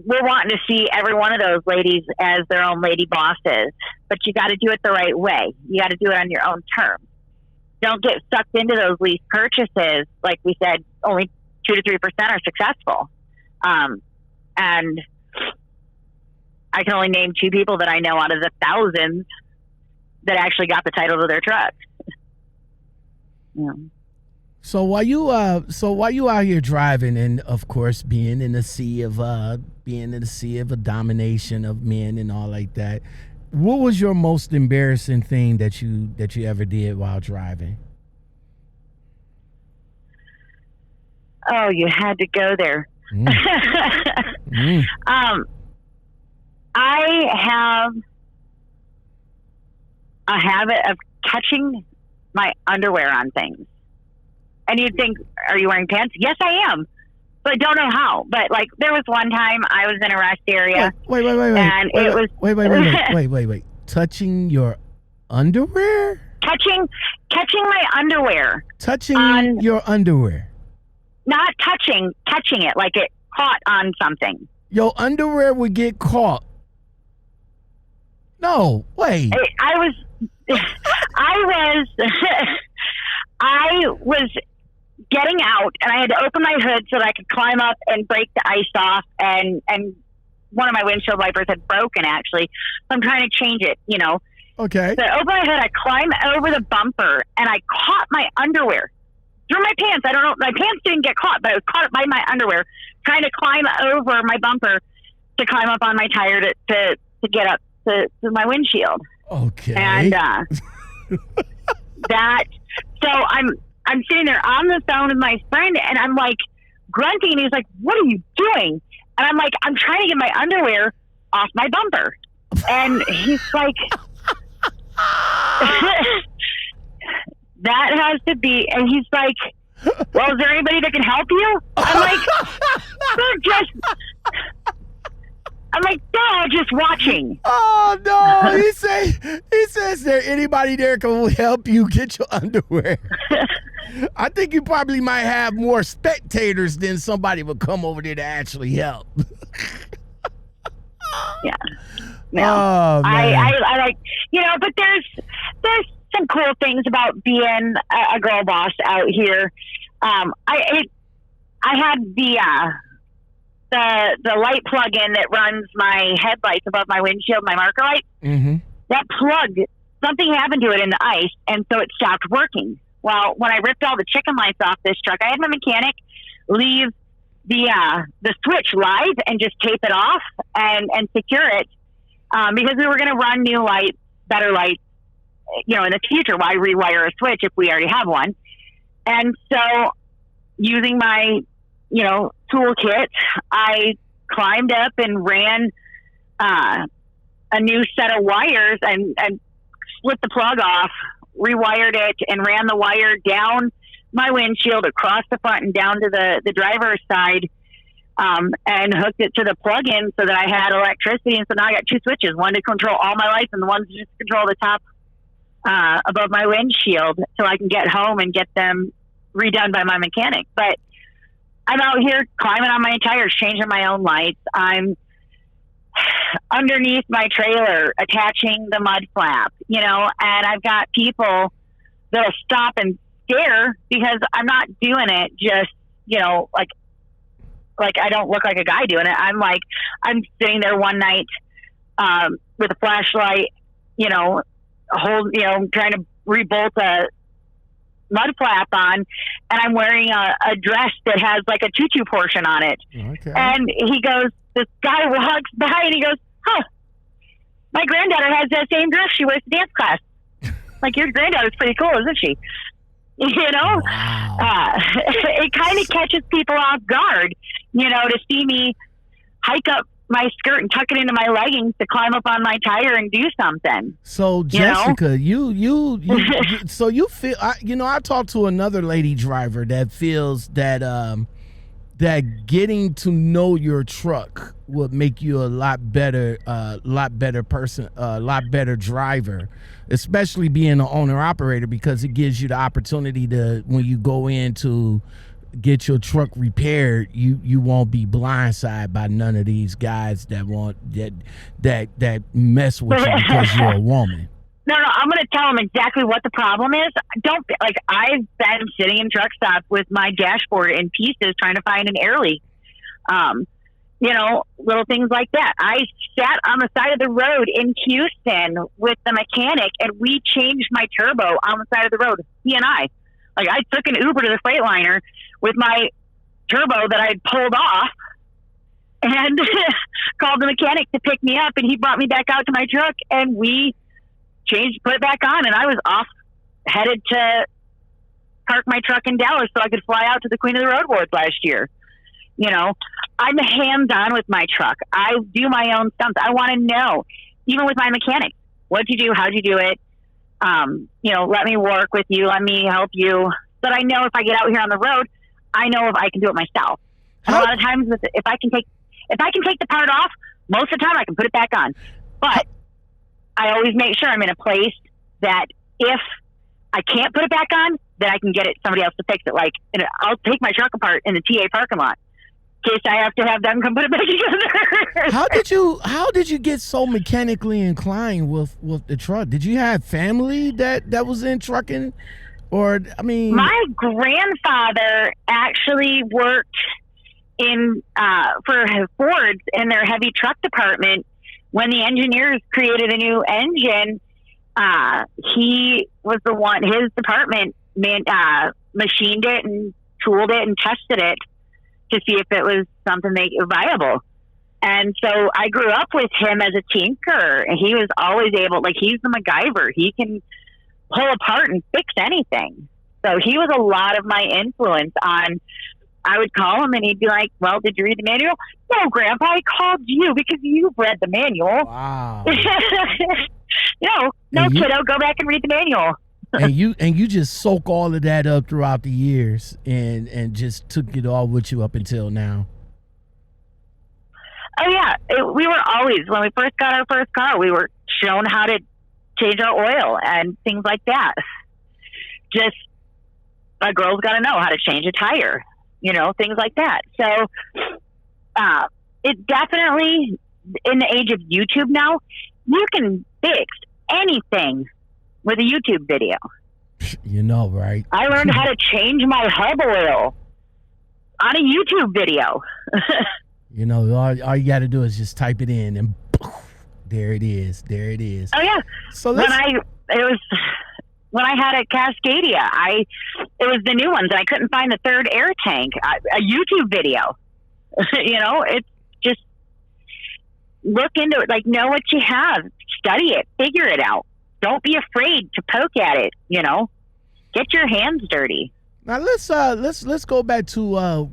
we're wanting to see every one of those ladies as their own lady bosses, but you got to do it the right way. You got to do it on your own terms. Don't get sucked into those lease purchases. Like we said, only 2 to 3% are successful. And I can only name 2 people that I know out of the thousands that actually got the title to their truck. Yeah.
So while you out here driving, and of course being in the sea of a domination of men and all like that, what was your most embarrassing thing that you ever did while driving?
Oh, you had to go there. I have a habit of catching my underwear on things. And you'd think, are you wearing pants? Yes, I am. But I don't know how. But like, there was one time I was in a rest area.
Wait.
And it was.
Wait. Touching your underwear?
Catching my underwear.
Touching your underwear.
Not touching it, like it caught on something.
Your underwear would get caught. No, wait.
I was getting out, and I had to open my hood so that I could climb up and break the ice off, and one of my windshield wipers had broken, actually. So I'm trying to change it, you know.
Okay.
So I open my hood, I climb over the bumper, and I caught my underwear through my pants. I don't know, my pants didn't get caught, but I was caught by my underwear, trying to climb over my bumper to climb up on my tire to get up to my windshield.
Okay.
And so I'm sitting there on the phone with my friend, and I'm like grunting, and he's like, "What are you doing?" And I'm like, "I'm trying to get my underwear off my bumper." And he's like, "That has to be," and he's like, "Well, is there anybody that can help you?" I'm like, I'm like, "No, just watching."
Oh no! He says, "Is there anybody there can help you get your underwear?" I think you probably might have more spectators than somebody would come over there to actually help.
Yeah. No.
Oh, man.
I like, you know, but there's some cool things about being a girl boss out here. I had the light plug-in that runs my headlights above my windshield, my marker light.
Mm-hmm.
That plug, something happened to it in the ice, and so it stopped working. Well, when I ripped all the chicken lights off this truck, I had my mechanic leave the switch live and just tape it off and secure it, because we were going to run new lights, better lights, you know, in the future. Why rewire a switch if we already have one? And so, using my, you know, toolkit, I climbed up and ran a new set of wires and split the plug off, rewired it, and ran the wire down my windshield across the front and down to the driver's side, and hooked it to the plug-in so that I had electricity. And so now I got two switches, one to control all my lights and the one to just control the top above my windshield, so I can get home and get them redone by my mechanic. But I'm out here climbing on my tires, changing my own lights. I'm underneath my trailer attaching the mud flap, and I've got people that'll stop and stare because I'm not doing it just, like I don't look like a guy doing it. I'm sitting there one night with a flashlight, trying to rebolt a mud flap on, and I'm wearing a dress that has like a tutu portion on it.
Okay.
And this guy walks by and he goes, "Huh, my granddaughter has that same dress she wears to dance class." Like, your granddaughter's pretty cool, isn't she?
Wow.
It kind of catches people off guard, to see me hike up my skirt and tuck it into my leggings to climb up on my tire and do something.
So Jessica, you so you feel, I talked to another lady driver that feels that that getting to know your truck would make you a lot better person, a lot better driver, especially being an owner operator, because it gives you the opportunity to, when you go in to get your truck repaired, you won't be blindsided by none of these guys that mess with you because you're a woman.
No, I'm going to tell them exactly what the problem is. I've been sitting in truck stops with my dashboard in pieces trying to find an air leak. Little things like that. I sat on the side of the road in Houston with the mechanic, and we changed my turbo on the side of the road, he and I. Like, I took an Uber to the Freightliner with my turbo that I'd pulled off and called the mechanic to pick me up, and he brought me back out to my truck, and we put it back on, and I was off, headed to park my truck in Dallas so I could fly out to the Queen of the Road Awards last year. I'm hands-on with my truck. I do my own stunts. I want to know, even with my mechanic, what'd you do? How'd you do it? Let me work with you. Let me help you. But I know if I get out here on the road, I know if I can do it myself. And a lot of times, if I can take the part off, most of the time I can put it back on. But I always make sure I'm in a place that if I can't put it back on, then I can get somebody else to fix it. Like, I'll take my truck apart in the TA parking lot in case I have to have them come put it back together.
How did you get so mechanically inclined with the truck? Did you have family that was in trucking? Or,
my grandfather actually worked for Ford in their heavy truck department. When the engineers created a new engine, he was the one, his department machined it and tooled it and tested it to see if it was something viable. And so I grew up with him as a tinker, and he was always able, he's the MacGyver. He can pull apart and fix anything. So he was a lot of my influence on. I would call him and he'd be like, "Well, did you read the manual?" "No, Grandpa, I called you because you've read the manual."
Wow.
No, kiddo, go back and read the manual.
and you just soak all of that up throughout the years and just took it all with you up until now.
Oh yeah, we were always, when we first got our first car, we were shown how to change our oil and things like that. Just a girl's got to know how to change a tire, things like that. So it definitely, in the age of YouTube now, you can fix anything with a YouTube video.
Right?
I learned how to change my hub oil on a YouTube video.
All you got to do is just type it in and there it is.
Oh yeah.
So
when I had a Cascadia, it was the new ones, and I couldn't find the third air tank. A YouTube video. It's just look into it. Know what you have, study it, figure it out. Don't be afraid to poke at it. Get your hands dirty.
Now let's go back to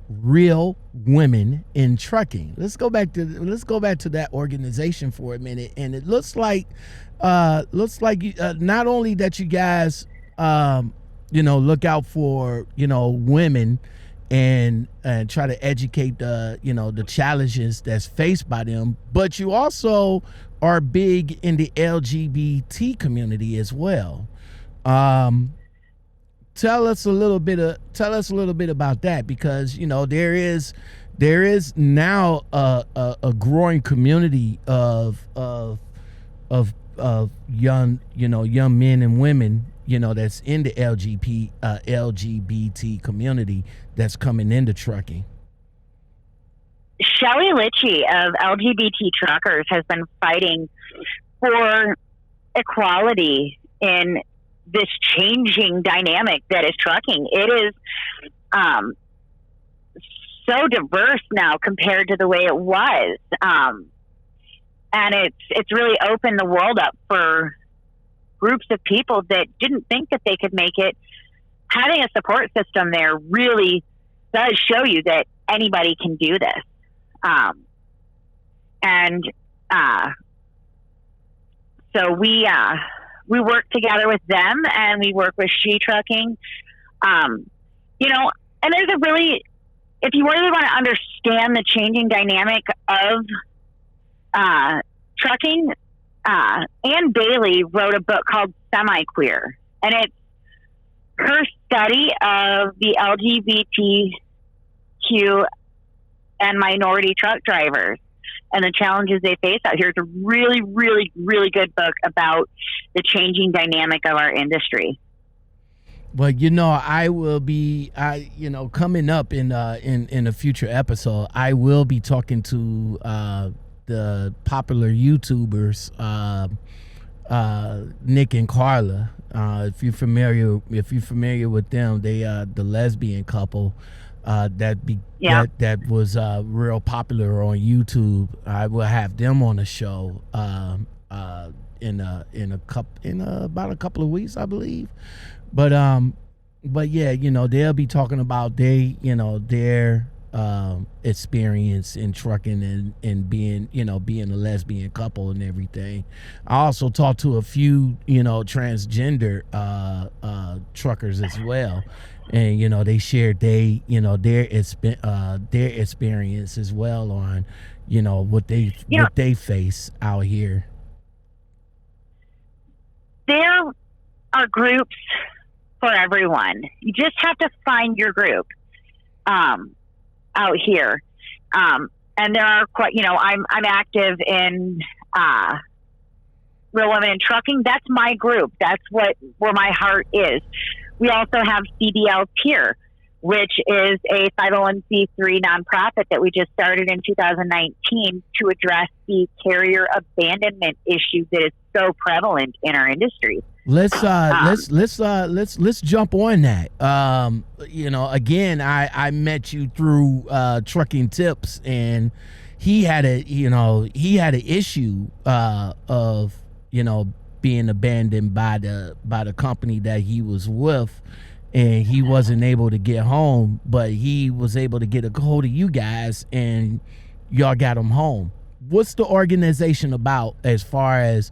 real women in trucking. Let's go back to that organization for a minute. And it looks like not only that you guys look out for, women and try to educate the challenges that's faced by them. But you also are big in the LGBT community as well. Tell us a little bit about that, because there is now a growing community of young men and women that's in the LGBT community that's coming into trucking.
Shelly Litchie of LGBT Truckers has been fighting for equality in this changing dynamic that is trucking. It is so diverse now compared to the way it was, and it's really opened the world up for groups of people that didn't think that they could make it. Having a support system there really does show you that anybody can do this. So we work together with them, and we work with She Trucking. And there's if you really want to understand the changing dynamic of trucking, Ann Bailey wrote a book called Semi-Queer, and it's her study of the LGBTQ and minority truck drivers and the challenges they face out here. It's a really, really, really good book about the changing dynamic of our industry.
Well, I will be, coming up in a future episode, I will be talking to the popular YouTubers, Nick and Carla. If you're familiar with them, they the lesbian couple that was real popular on YouTube. I will have them on the show in about a couple of weeks, I believe. But yeah, they'll be talking about their experience in trucking and being a lesbian couple and everything. I also talked to a few transgender truckers as well, and they shared their experience as well on what they face out here. There
are groups for everyone. You just have to find your group out here. And there are quite, I'm active in Real Women in Trucking. That's my group. That's where my heart is. We also have CDL Tier, which is a 501c3 nonprofit that we just started in 2019 to address the carrier abandonment issue that is so prevalent in our industry.
Let's jump on that. Again, I met you through Trucking Tips, and he had an issue of being abandoned by the company that he was with, and he wasn't able to get home, but he was able to get a hold of you guys, and y'all got him home. What's the organization about as far as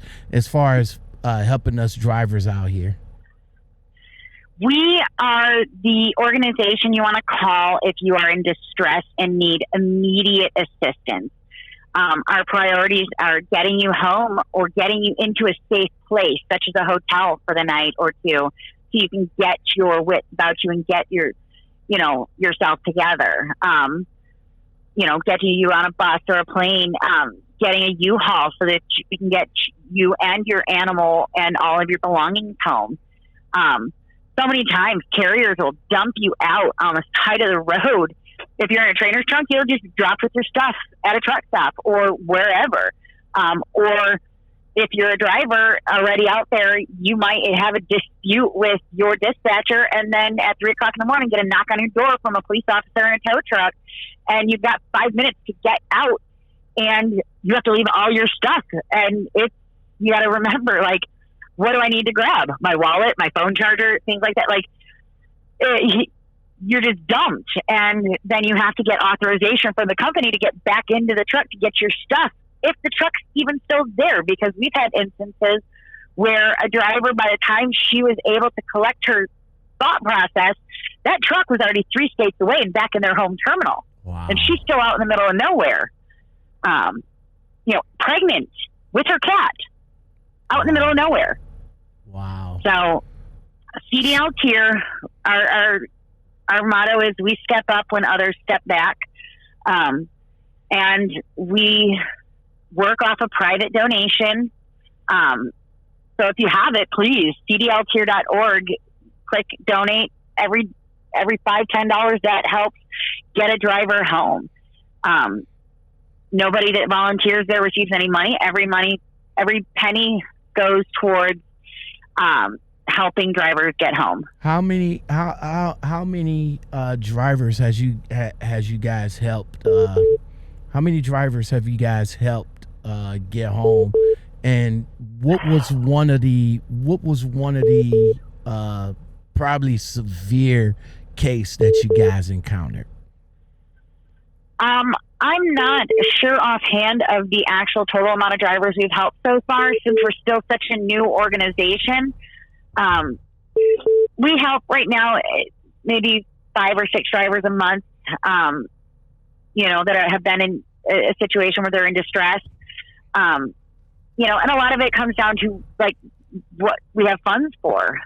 helping us drivers out here?
We are the organization you want to call if you are in distress and need immediate assistance. Our priorities are getting you home or getting you into a safe place, such as a hotel for the night or two, so you can get your wits about you and get yourself together. Getting you on a bus or a plane, getting a U-Haul so that we can get you and your animal and all of your belongings home. So many times carriers will dump you out on the side of the road. If you're in a trainer's trunk, you'll just drop with your stuff at a truck stop or wherever. Or if you're a driver already out there, you might have a dispute with your dispatcher, and then at 3 o'clock in the morning, get a knock on your door from a police officer in a tow truck, and you've got 5 minutes to get out, and you have to leave all your stuff. And you got to remember, what do I need to grab? My wallet, my phone charger, things like that. You're just dumped, and then you have to get authorization from the company to get back into the truck to get your stuff, if the truck's even still there, because we've had instances where a driver, by the time she was able to collect her thought process, that truck was already 3 states away and back in their home terminal.
Wow.
And she's still out in the middle of nowhere, pregnant with her cat out in the middle of nowhere.
Wow.
So CDL tier, our motto is we step up when others step back. And we work off a private donation. So if you have it, please, cdltier.org, click donate. Every $5, $10 that helps get a driver home. Nobody that volunteers there receives any money. Every penny goes towards helping drivers get home.
How many drivers has you guys helped? How many drivers have you guys helped get home? And what was one of the probably severe case that you guys encountered?
I'm not sure offhand of the actual total amount of drivers we've helped so far, since we're still such a new organization. We help right now maybe 5 or 6 drivers a month, that have been in a situation where they're in distress. And a lot of it comes down to like what we have funds for.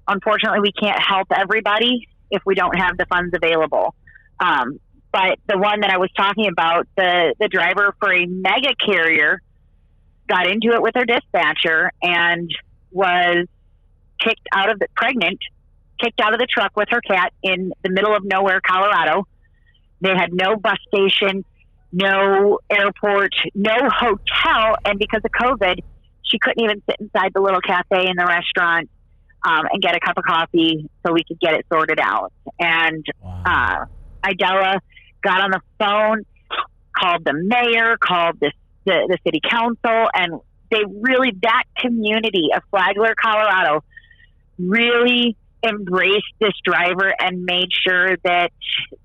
Unfortunately, we can't help everybody if we don't have the funds available. But the one that I was talking about, the driver for a mega carrier got into it with her dispatcher and was kicked out of the truck with her cat in the middle of nowhere, Colorado. They had no bus station, no airport, no hotel. And because of COVID, she couldn't even sit inside the little cafe in the restaurant and get a cup of coffee so we could get it sorted out. And Idella got on the phone, called the mayor, called the city council, and that community of Flagler, Colorado, really embraced this driver and made sure that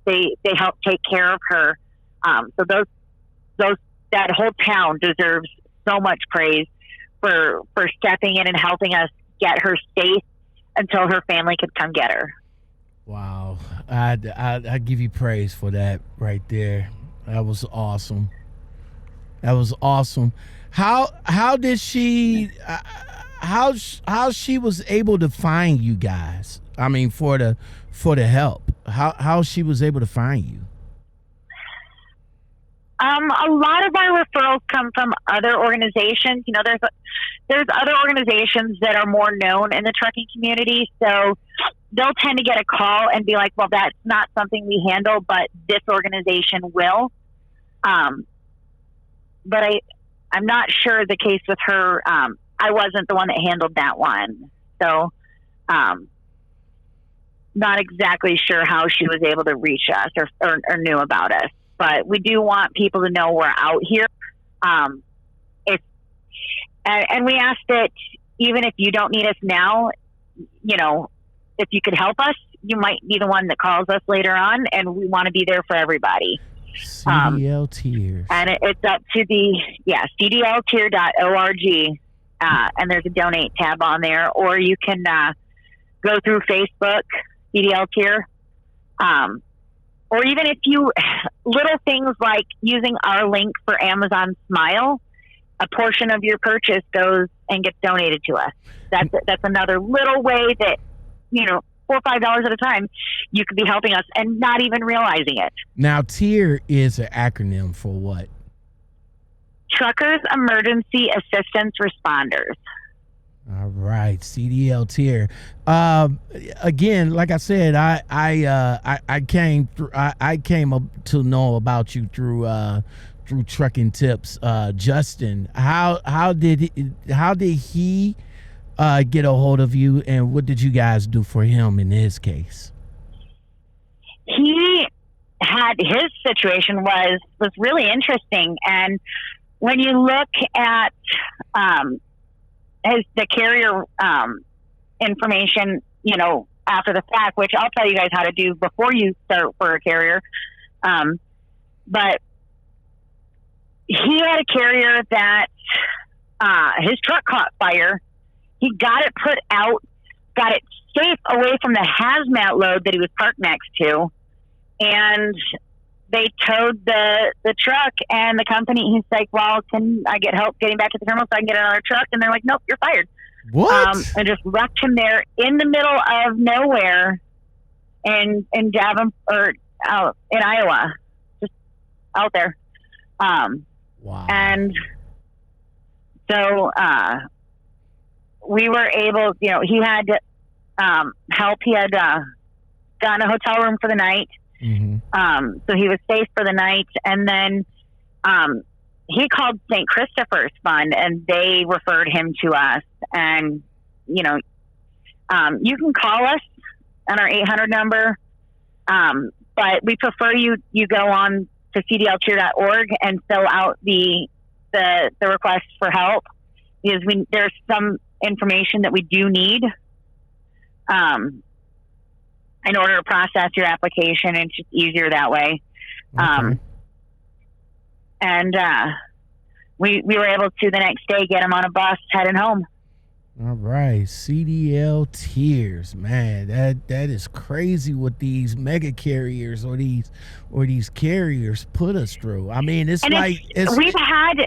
they helped take care of her. So that whole town deserves so much praise for stepping in and helping us get her safe until her family could come get her.
Wow. I give you praise for that right there. That was awesome. How did she how she was able to find you guys? I mean, for the help. How she was able to find you?
A lot of our referrals come from other organizations. There's other organizations that are more known in the trucking community, so they'll tend to get a call and be like, well, that's not something we handle, but this organization will. But I'm not sure the case with her. I wasn't the one that handled that one. So, not exactly sure how she was able to reach us or knew about us, but we do want people to know we're out here. And we ask that even if you don't need us now, if you could help us, you might be the one that calls us later on, and we want to be there for everybody.
CDL tiers.
And it's up to cdltier.org, and there's a donate tab on there, or you can go through Facebook, CDL tier, or even if you, little things like using our link for Amazon Smile, a portion of your purchase goes and gets donated to us. That's another little way that, $4 or $5 at a time, you could be helping us and not even realizing it.
Now, TIER is an acronym for what?
Truckers Emergency Assistance Responders.
All right, CDL tier. Again, like I said, I came up to know about you through Trucking Tips. Justin, how did he get a hold of you, and what did you guys do for him in his case?
His situation was really interesting, and when you look at the carrier information, after the fact, which I'll tell you guys how to do before you start for a carrier, but he had a carrier that his truck caught fire. He got it put out, got it safe away from the hazmat load that he was parked next to. And they towed the truck, and the company, he's like, well, can I get help getting back to the terminal so I can get another truck? And they're like, nope, you're fired.
What?
And just left him there in the middle of nowhere in Davin, or out in Iowa, just out there.
Wow.
And so we were able, he had help. He had gotten a hotel room for the night.
Mm-hmm.
So he was safe for the night. And then he called St. Christopher's Fund, and they referred him to us. And, you can call us on our 800 number, but we prefer you go on to cdlcheer.org and fill out the request for help, because there's some information that we do need in order to process your application. It's just easier that way.
Okay.
And we were able to the next day get him on a bus heading home.
All right, CDL tiers, man. That is crazy what these mega carriers or these carriers put us through. I mean, we've had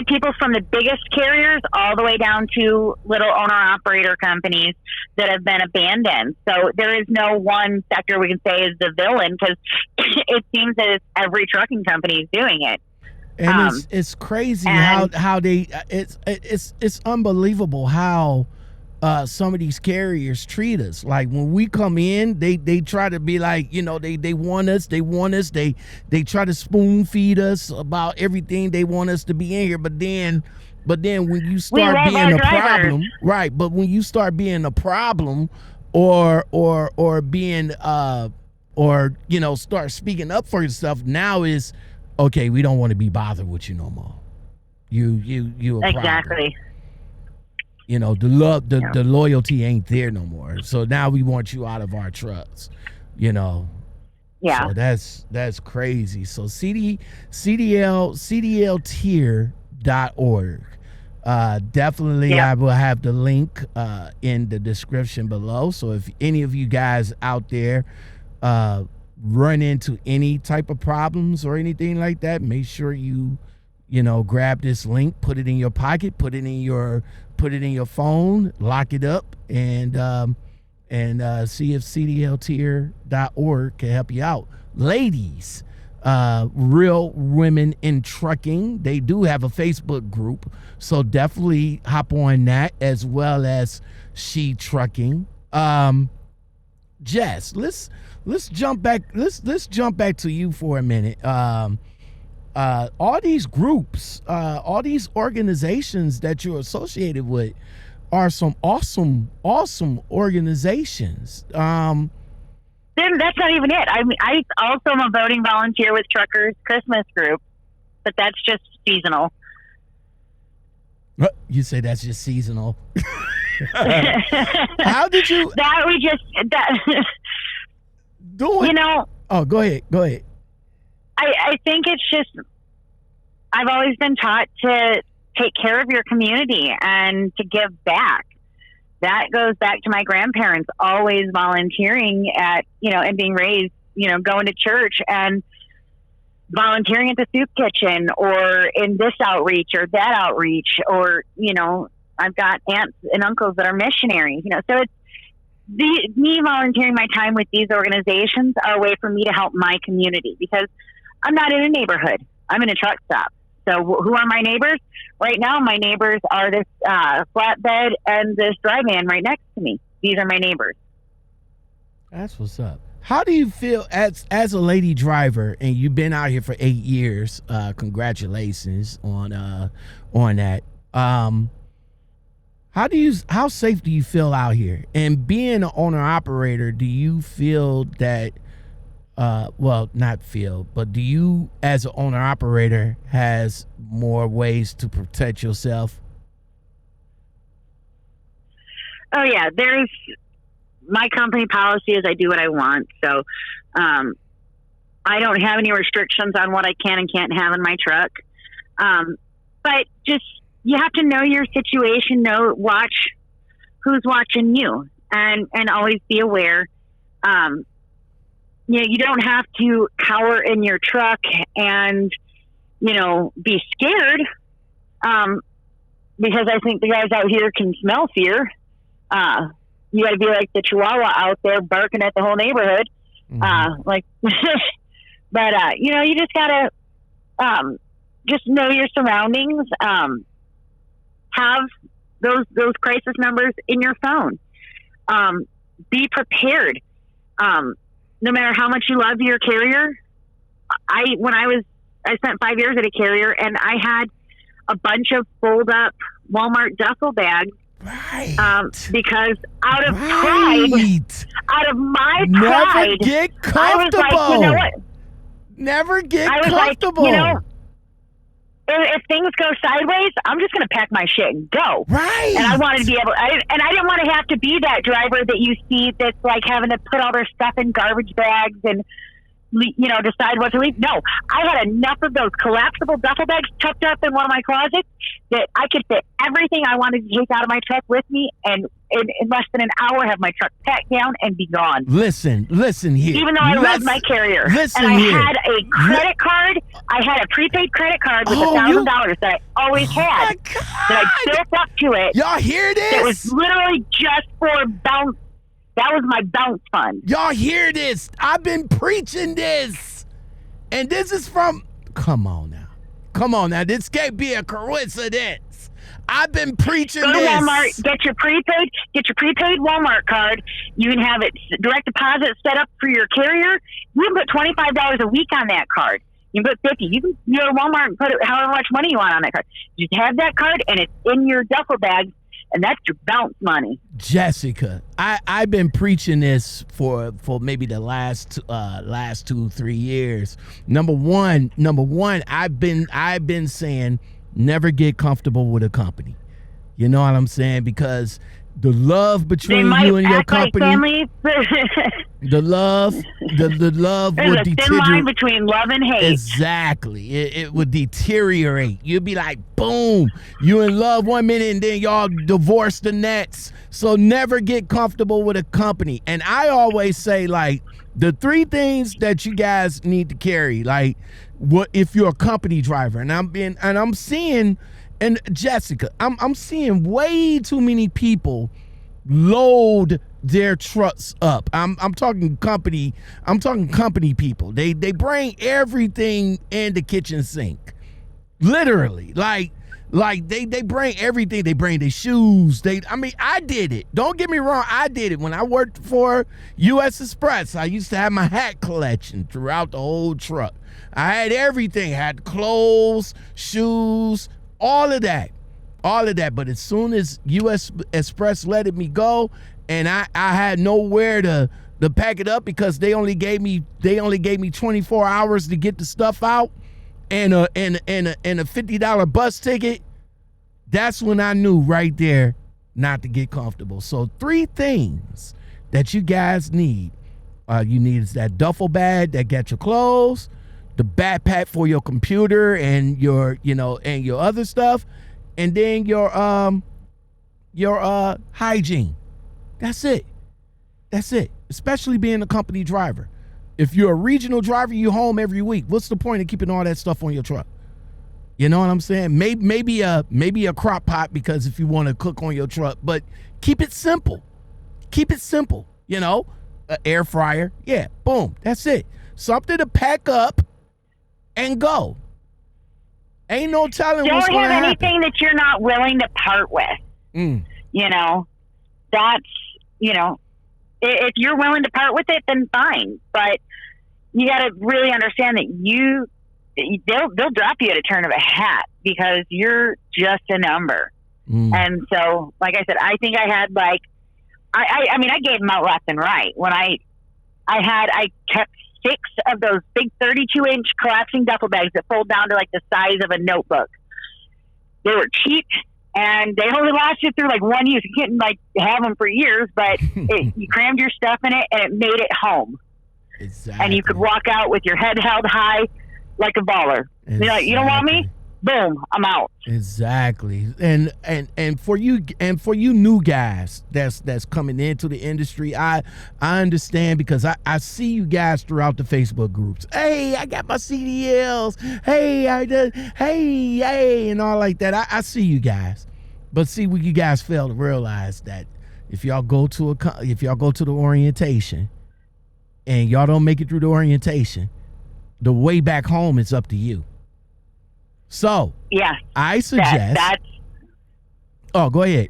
people from the biggest carriers all the way down to little owner-operator companies that have been abandoned. So there is no one sector we can say is the villain, because it seems that every trucking company is doing it. And it's crazy how they it's unbelievable how some of these carriers treat us. Like when we come in, they try to be like, they want us, they try to spoon feed us about everything. They want us to be in here, but then when you start being a problem, right? But when you start being a problem, or being start speaking up for yourself, now is okay. We don't want to be bothered with you no more. You a
exactly.
problem. The loyalty ain't there no more. So now we want you out of our trucks. Yeah. So that's crazy. So CDLtier.org. Definitely, yep. I will have the link in the description below. So if any of you guys out there run into any type of problems or anything like that, make sure you grab this link, put it in your pocket, put it in your phone, lock it up, and see if cdltier.org can help you out. Ladies, Real Women in Trucking, they do have a Facebook group, so definitely hop on that, as well as She Trucking. Jess, let's jump back. Let's jump back to you for a minute. All these groups, all these organizations that you're associated with are some awesome organizations. Then
that's not even it. I mean, I also am a voting volunteer with Truckers Christmas Group, but that's just seasonal.
You say that's just seasonal? How did you? Do it. Oh, go ahead.
I think it's just, I've always been taught to take care of your community and to give back. That goes back to my grandparents always volunteering at, and being raised, going to church and volunteering at the soup kitchen or in this outreach or that outreach, or, I've got aunts and uncles that are missionaries, so it's me volunteering my time with these organizations are a way for me to help my community, because I'm not in a neighborhood. I'm in a truck stop. So who are my neighbors? Right now, my neighbors are this flatbed and this dry van right next to me. These are my neighbors. That's
what's up. How do you feel as a lady driver, and you've been out here for 8 years? Congratulations on that. How safe do you feel out here? And being an owner operator, do you feel that? Not feel, but do you, as an owner operator, has more ways to protect yourself?
Oh yeah, there's my company policy is I do what I want. So, I don't have any restrictions on what I can and can't have in my truck. But just, you have to know your situation, watch who's watching you, and always be aware. You don't have to cower in your truck and, be scared. Because I think the guys out here can smell fear. You got to be like the Chihuahua out there barking at the whole neighborhood. But you just gotta just know your surroundings. Have those crisis numbers in your phone. Be prepared. No matter how much you love your carrier. I spent 5 years at a carrier, and I had a bunch of fold up Walmart duffel bags.
Right.
Because out of my pride,
never get comfortable.
I was like, you know what?
Never get
I was
comfortable.
Like, if things go sideways, I'm just going to pack my shit and go.
Right.
And I wanted to be able, I didn't want to have to be that driver that you see that's like having to put all their stuff in garbage bags and, decide what to leave. No, I had enough of those collapsible duffel bags tucked up in one of my closets that I could fit everything I wanted to take out of my truck with me, and in less than an hour have my truck packed down and be gone.
Listen here.
Even though I loved my carrier. And I had a credit card. I had a prepaid credit card with $1,000 that I always had. That I built up to it.
Y'all hear this?
It was literally just for bounce. That was my bounce fund.
Y'all hear this? I've been preaching this. And this is from... Come on now. This can't be a coincidence. I've been preaching this.
Go to Walmart, get your prepaid Walmart card. You can have it direct deposit set up for your carrier. You can put $25 a week on that card. You can put $50. You can go to Walmart and put however much money you want on that card. You have that card, and it's in your duffel bag, and that's your bounce money.
Jessica, I've been preaching this for maybe the last 2-3 years. Number one, I've been saying never get comfortable with a company. You know what I'm saying? Because the love between you and your company, the love
There's a thin line between love and hate.
Exactly. It would deteriorate. You'd be like, boom, you in love one minute and then y'all divorce the next. So never get comfortable with a company. And I always say, like, the 3 things that you guys need to carry, like, what if you're a company driver, and I'm seeing. And Jessica, I'm seeing way too many people load their trucks up. I'm talking company. I'm talking company people. They bring everything in the kitchen sink, literally. Like they bring everything. They bring their shoes. I did it. Don't get me wrong. I did it when I worked for U.S. Express. I used to have my hat collection throughout the whole truck. I had everything. I had clothes, shoes. All of that. But as soon as U.S. Express let me go, and I had nowhere to pack it up because they only gave me 24 hours to get the stuff out, and a $50 bus ticket. That's when I knew right there not to get comfortable. So 3 things that you guys need. You need is that duffel bag that got your clothes, the backpack for your computer and your other stuff, and then your hygiene. That's it. Especially being a company driver. If you're a regional driver, you're home every week. What's the point of keeping all that stuff on your truck? You know what I'm saying? Maybe a crock pot, because if you want to cook on your truck, but keep it simple. An air fryer. Yeah, boom. That's it. Something to pack up and go. Ain't no telling what's going to happen.
Don't have anything that you're not willing to part with. That's, if you're willing to part with it, then fine. But you got to really understand that they'll drop you at a turn of a hat because you're just a number. And so, like I said, I think I had I gave them out left and right. When I kept 6 of those big 32-inch collapsing duffel bags that fold down to like the size of a notebook. They were cheap, and they only lasted through like 1 use. You couldn't have them for years, but you crammed your stuff in it, and it made it home.
Exactly.
And you could walk out with your head held high like a baller.
Exactly.
You're like, you don't want me? boom, I'm out.
Exactly. And for you new guys that's coming into the industry, I understand, because I see you guys throughout the Facebook groups. Hey, I got my CDLs. Hey, hey, and all like that. I see you guys. But see, what you guys fail to realize that if y'all go to the orientation and y'all don't make it through the orientation, the way back home is up to you. So,
yeah,
I suggest. Oh, go ahead.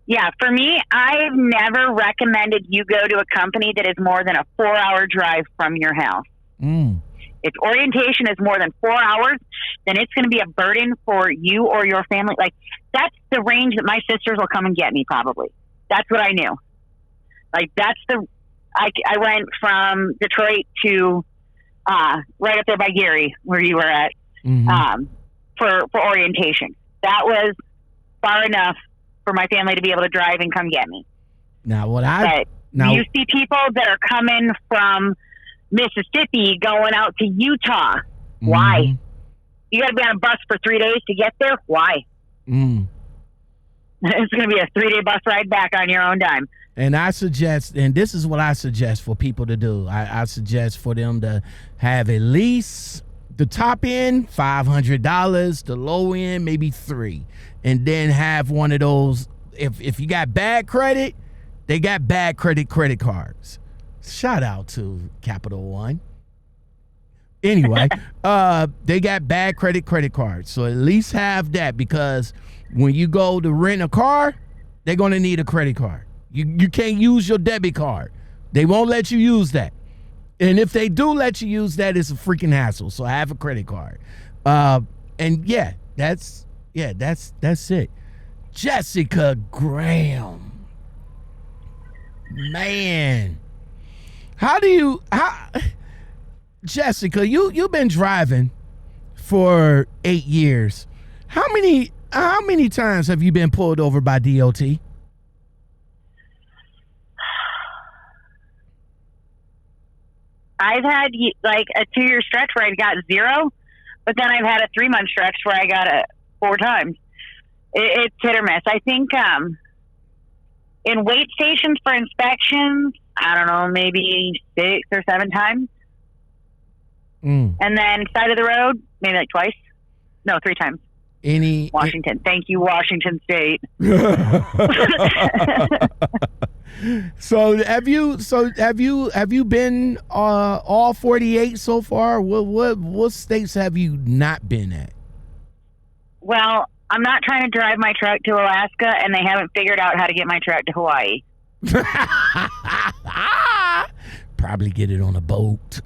Yeah, for me, I've never recommended you go to a company that is more than a 4-hour drive from your house. If orientation is more than 4 hours, then it's going to be a burden for you or your family. Like, that's the range that my sisters will come and get me, probably. That's what I knew. Like, I went from Detroit to right up there by Gary, where you were at, for orientation. That was far enough for my family to be able to drive and come get me. You see people that are coming from Mississippi going out to Utah. Why? You got to be on a bus for 3 days to get there. Why? It's going to be a 3-day bus ride back on your own dime.
And I suggest, and this is what I suggest for people to do. I suggest for them to have at least the top end, $500, the low end, maybe $300. And then have one of those, if you got bad credit, they got bad credit cards. Shout out to Capital One. Anyway, they got bad credit cards. So at least have that, because when you go to rent a car, they're going to need a credit card. You can't use your debit card. They won't let you use that. And if they do let you use that, it's a freaking hassle. So have a credit card. And that's it. Jessica Graham. Man. Jessica, you've been driving for 8 years. How many times have you been pulled over by DOT?
I've had like a 2-year stretch where I got 0, but then I've had a 3-month stretch where I got it 4 times. It's hit or miss. I think in wait stations for inspections, I don't know, maybe 6 or 7 times. And then side of the road, maybe like twice. No, 3 times. Washington. Thank you, Washington State. So have you been all 48 so far? What states have you not been at? Well, I'm not trying to drive my truck to Alaska, and they haven't figured out how to get my truck to Hawaii.
Probably get it on a boat.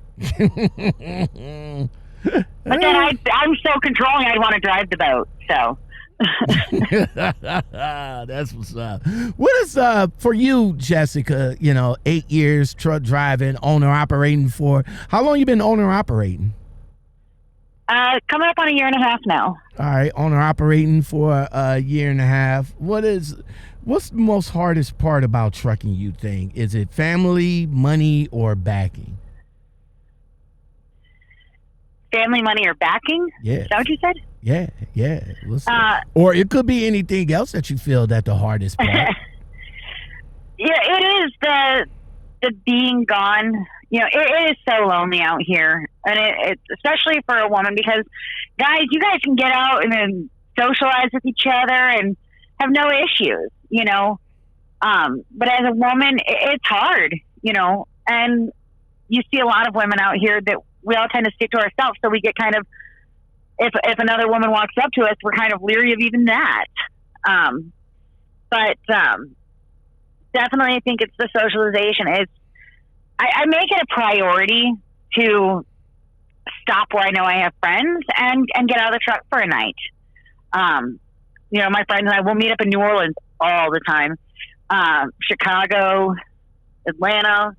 But then I'm so controlling, I'd want to drive the boat. So
that's what's up. What is for you, Jessica? 8 years truck driving, owner operating for. How long you been owner operating?
Coming up on a 1.5 years now.
All right, owner operating for a 1.5 years. What's the most hardest part about trucking, you think? Is it family, money, or backing?
Family, money, or backing?
Yeah.
Is that what you said?
Yeah. Or it could be anything else that you feel that the hardest part.
Yeah, it is the being gone. It is so lonely out here, and it's especially for a woman, because guys, you guys can get out and then socialize with each other and have no issues, but as a woman, it's hard, and you see a lot of women out here that we all tend to stick to ourselves. So we get kind of, if another woman walks up to us, we're kind of leery of even that. But definitely I think it's the socialization. I make it a priority to stop where I know I have friends and get out of the truck for a night. My friends and I will meet up in New Orleans all the time. Chicago, Atlanta,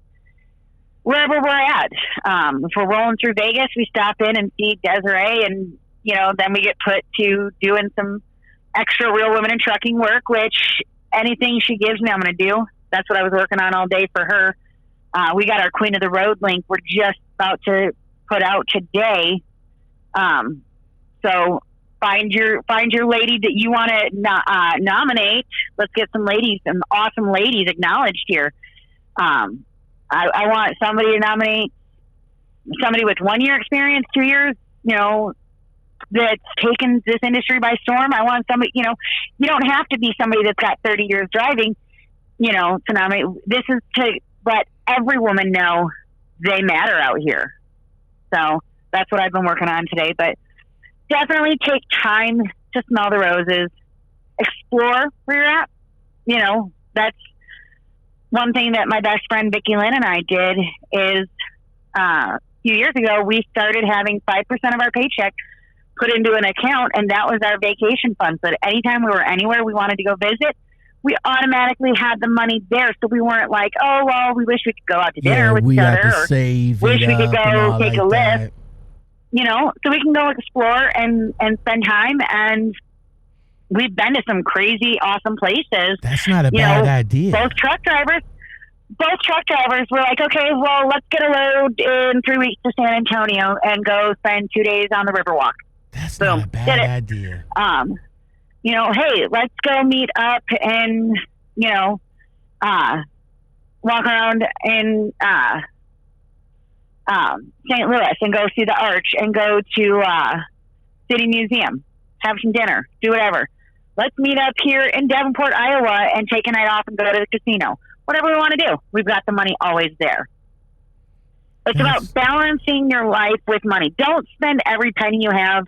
wherever we're at. If we're rolling through Vegas, we stop in and see Desiree, and then we get put to doing some extra Real Women in Trucking work, which anything she gives me, I'm going to do. That's what I was working on all day for her. We got our Queen of the Road link we're just about to put out today. So find your lady that you want to nominate. Let's get some awesome ladies acknowledged here. I want somebody to nominate somebody with 1 year experience, 2 years, that's taken this industry by storm. I want somebody, you don't have to be somebody that's got 30 years driving, to nominate. This is to let every woman know they matter out here. So that's what I've been working on today. But definitely take time to smell the roses, explore where you're at. That's one thing that my best friend Vicki Lynn and I did is a few years ago, we started having 5% of our paycheck put into an account, and that was our vacation fund. So that anytime we were anywhere we wanted to go visit, we automatically had the money there. So we weren't like, oh, well, we wish we could go out to dinner with each other, or wish we could go take a lift. So we can go explore and spend time. And we've been to some crazy, awesome places.
That's not a bad idea.
Both truck drivers were like, okay, well, let's get a load in 3 weeks to San Antonio and go spend 2 days on the Riverwalk.
That's not a bad idea.
Hey, let's go meet up and, walk around in St. Louis and go see the Arch and go to City Museum, have some dinner, do whatever. Let's meet up here in Davenport, Iowa, and take a night off and go to the casino. Whatever we want to do. We've got the money always there. It's about balancing your life with money. Don't spend every penny you have.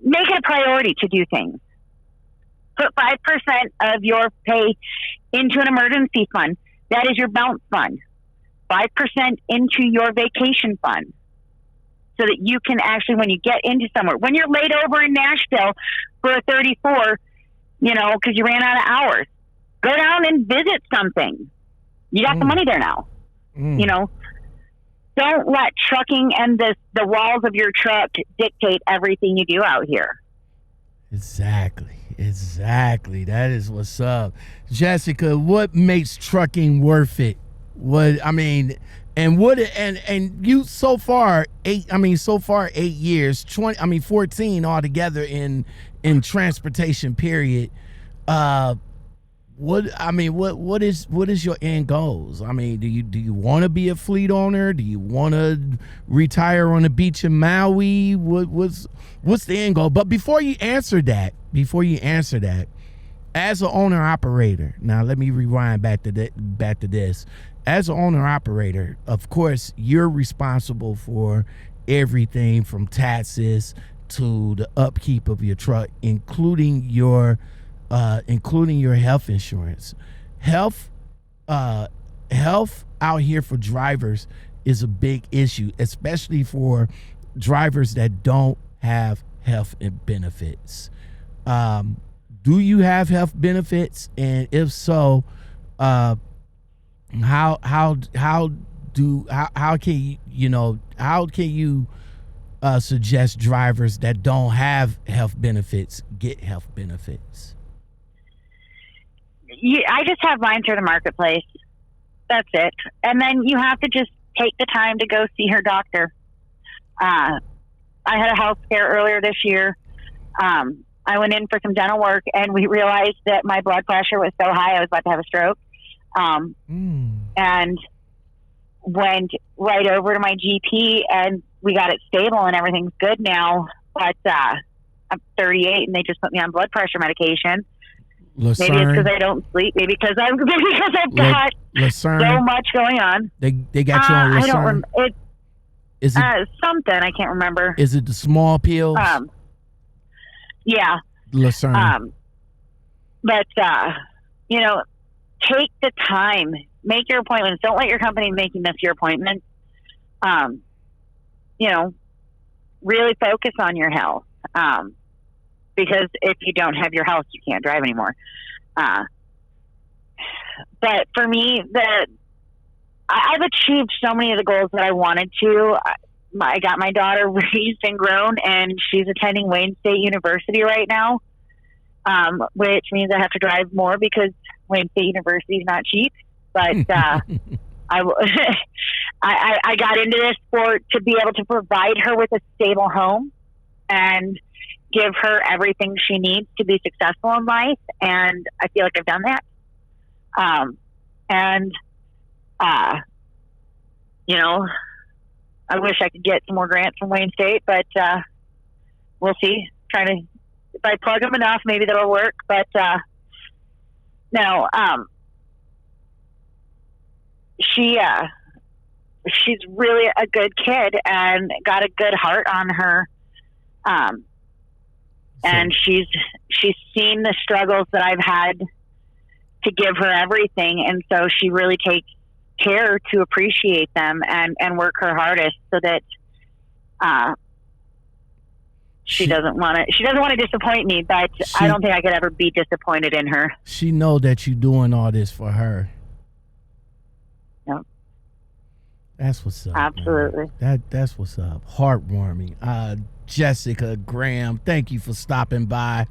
Make it a priority to do things. Put 5% of your pay into an emergency fund. That is your bounce fund. 5% into your vacation fund. So that you can actually, when you get into somewhere, when you're laid over in Nashville for a 34, because you ran out of hours, go down and visit something. You got the money there now. Don't let trucking and the walls of your truck dictate everything you do out here.
Exactly. That is what's up. Jessica, what makes trucking worth it? And you so far 8 years, 14 altogether in transportation period. What is your end goals? Do you want to be a fleet owner? Do you want to retire on the beach in Maui? What's the end goal? But before you answer that, as an owner operator, now let me rewind back to this. As an owner operator, of course, you're responsible for everything from taxes to the upkeep of your truck, including your health insurance. Health out here for drivers is a big issue, especially for drivers that don't have health benefits. Do you have health benefits? And if so, how can you suggest drivers that don't have health benefits get health benefits?
I just have mine through the marketplace. That's it. And then you have to just take the time to go see her doctor. I had a health scare earlier this year. I went in for some dental work, and we realized that my blood pressure was so high I was about to have a stroke. And went right over to my GP, and we got it stable, and everything's good now. But I'm 38, and they just put me on blood pressure medication.
Lucerne.
Maybe it's because I don't sleep. Maybe because I've got so much going on.
They got you on Lucerne?
I don't remember.
Is it
something? I can't remember.
Is it the small pills?
Yeah.
Lucerne.
But take the time. Make your appointments. Don't let your company make you miss your appointments. Really focus on your health. Because if you don't have your health, you can't drive anymore. But for me, I've achieved so many of the goals that I wanted to. I got my daughter raised and grown, and she's attending Wayne State University right now, which means I have to drive more because Wayne State University is not cheap. But I got into this to be able to provide her with a stable home and give her everything she needs to be successful in life. And I feel like I've done that. You know, I wish I could get some more grants from Wayne State, but we'll see. If I plug them enough, maybe that'll work. But no, she's really a good kid and got a good heart on her. And she's seen the struggles that I've had to give her everything. And so she really takes care to appreciate them and work her hardest so that, she doesn't want to disappoint me, but I don't think I could ever be disappointed in her.
She know that you're doing all this for her.
Yep.
That's what's up.
Absolutely.
That's what's up. Heartwarming. Jessica Graham, thank you for stopping by.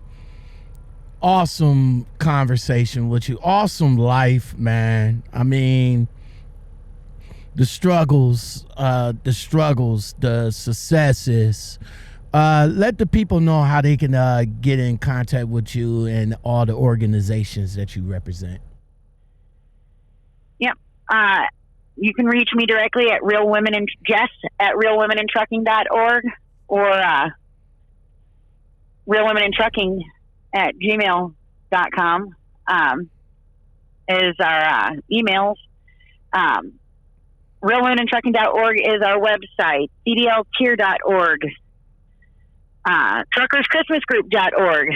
Awesome conversation with you. Awesome life, man. I mean, the struggles, the successes. Let the people know how they can get in contact with you and all the organizations that you represent.
Yep. You can reach me directly at Jess at realwomenintrucking.org or realwomenintrucking at gmail.com is our emails. realwomenintrucking.org is our website. cdltier.org. truckerschristmasgroup.org.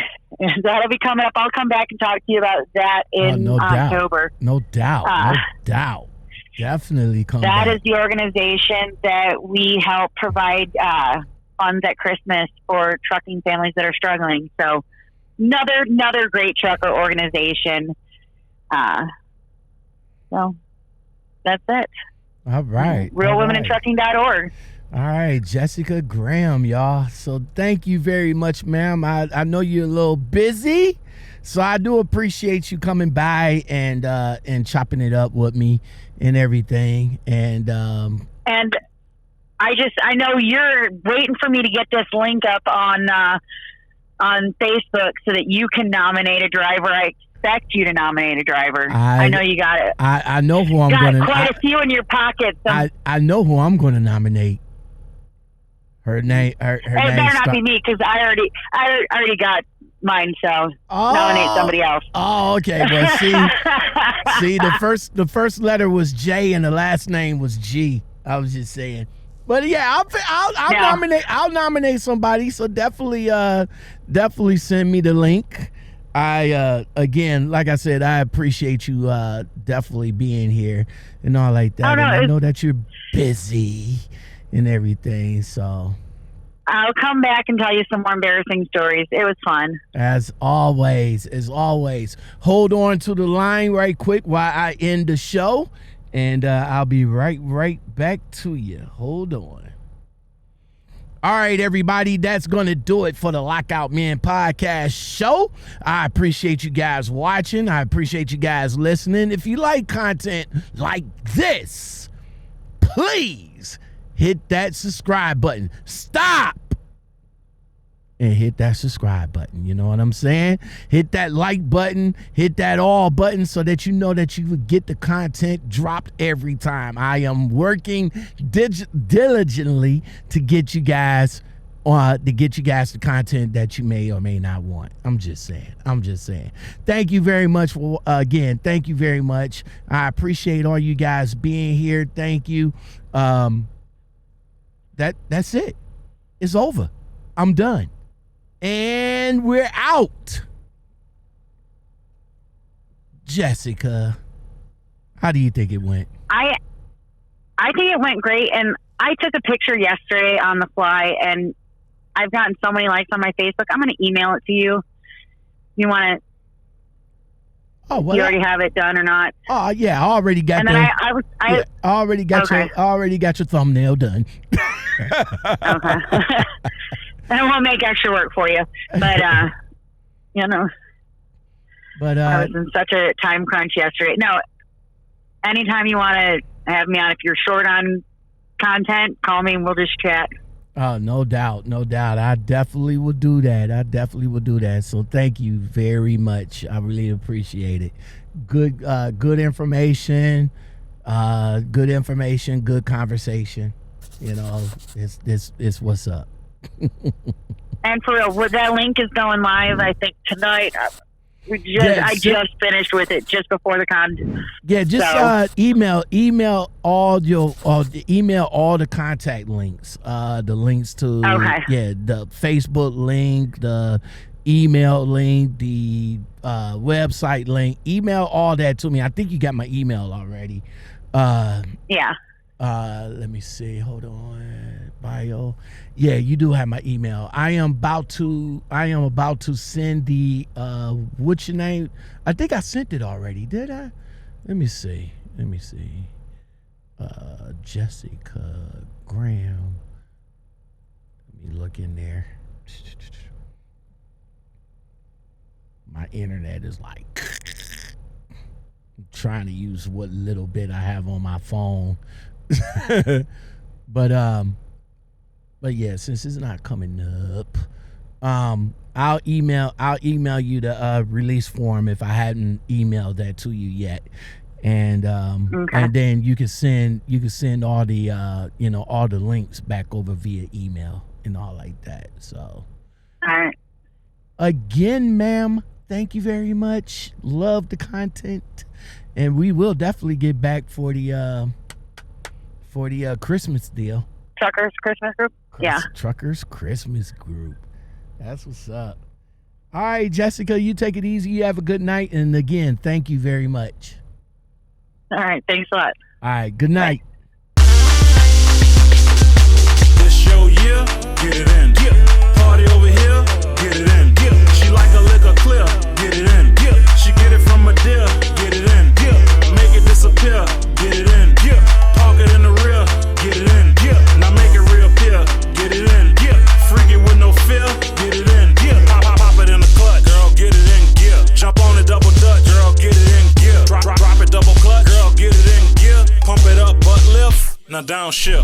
That'll be coming up. I'll come back and talk to you about that in October.
No doubt. Definitely come back.
That is the organization that we help provide funds at Christmas for trucking families that are struggling. So another great trucker organization. So that's it.
All right.
realwomenintrucking.org.
All right, Jessica Graham, y'all. So thank you very much, ma'am. I know you're a little busy, so I do appreciate you coming by and chopping it up with me and everything. And
I know you're waiting for me to get this link up on Facebook so that you can nominate a driver. I expect you to nominate a driver. I know you got it.
I know who I'm going to.
Quite a few in your pocket.
I know who I'm going to nominate. Her name. Her
it better not be me because I already got mine. So nominate somebody else.
Oh, okay. Well, see, the first letter was J and the last name was G. I was just saying. But yeah, I'll nominate somebody. So definitely send me the link. Again, like I said, I appreciate you definitely being here and all like that.
Oh, no,
and I know that you're busy and everything, so
I'll come back and tell you some more embarrassing stories. It was fun.
As always. Hold on to the line right quick while I end the show, and I'll be right back to you. Hold on. All right, everybody, that's going to do it for the Lockoutmen podcast show. I appreciate you guys watching. I appreciate you guys listening. If you like content like this, please hit that subscribe button. Stop and hit that subscribe button. You know what I'm saying? Hit that like button, hit that all button so that you know that you would get the content dropped every time. I am working diligently to get you guys the content that you may or may not want. I'm just saying. Thank you very much thank you very much. I appreciate all you guys being here. Thank you. That's it. It's over. I'm done. And we're out. Jessica, how do you think it went?
I think it went great, and I took a picture yesterday on the fly, and I've gotten so many likes on my Facebook. I'm going to email it to you. You want to?
Oh, well,
you already have it done or not?
Oh yeah, I already got.
And then I
already got your thumbnail done.
Okay. I won't make extra work for you, but you know.
But
I was in such a time crunch yesterday. No, anytime you want to have me on. If you're short on content, call me and we'll just chat.
Oh, no doubt. I definitely will do that. So thank you very much. I really appreciate it. Good information. Good conversation. You know, it's what's up.
And for real, that link is going live, I think, tonight. I just finished with it just before the con.
Yeah, just email all the contact links. The links to the Facebook link, the email link, the website link. Email all that to me. I think you got my email already.
Yeah.
Let me see. Hold on. Bio. Yeah, you do have my email. I am about to send the what's your name? I think I sent it already. Did I? Let me see. Jessica Graham. Let me look in there. My internet is like I'm trying to use what little bit I have on my phone. But yeah, since it's not coming up, I'll email you the release form if I hadn't emailed that to you yet, and and then you can send all the all the links back over via email and all like that. So,
all right.
Again, ma'am, thank you very much. Love the content, and we will definitely get back for the Christmas deal.
Truckers Christmas group? Yeah.
Truckers Christmas group. That's what's up. All right, Jessica, you take it easy. You have a good night. And again, thank you very much.
All right. Thanks a lot.
All right. Good night.
This your year, get it in. Party over here, get it in. She like a liquor clear, get it in. She get it from a deal, get it in. Make it disappear, get it in. Park it in the rear, get it in. Now make it reappear, get it in. Freak it with no fear, get it in. Pop it in the clutch, girl, get it in gear. Jump on it, double dutch, girl, get it in gear. Drop it, double clutch, girl, get it in gear. Pump it up, butt lift, now downshift.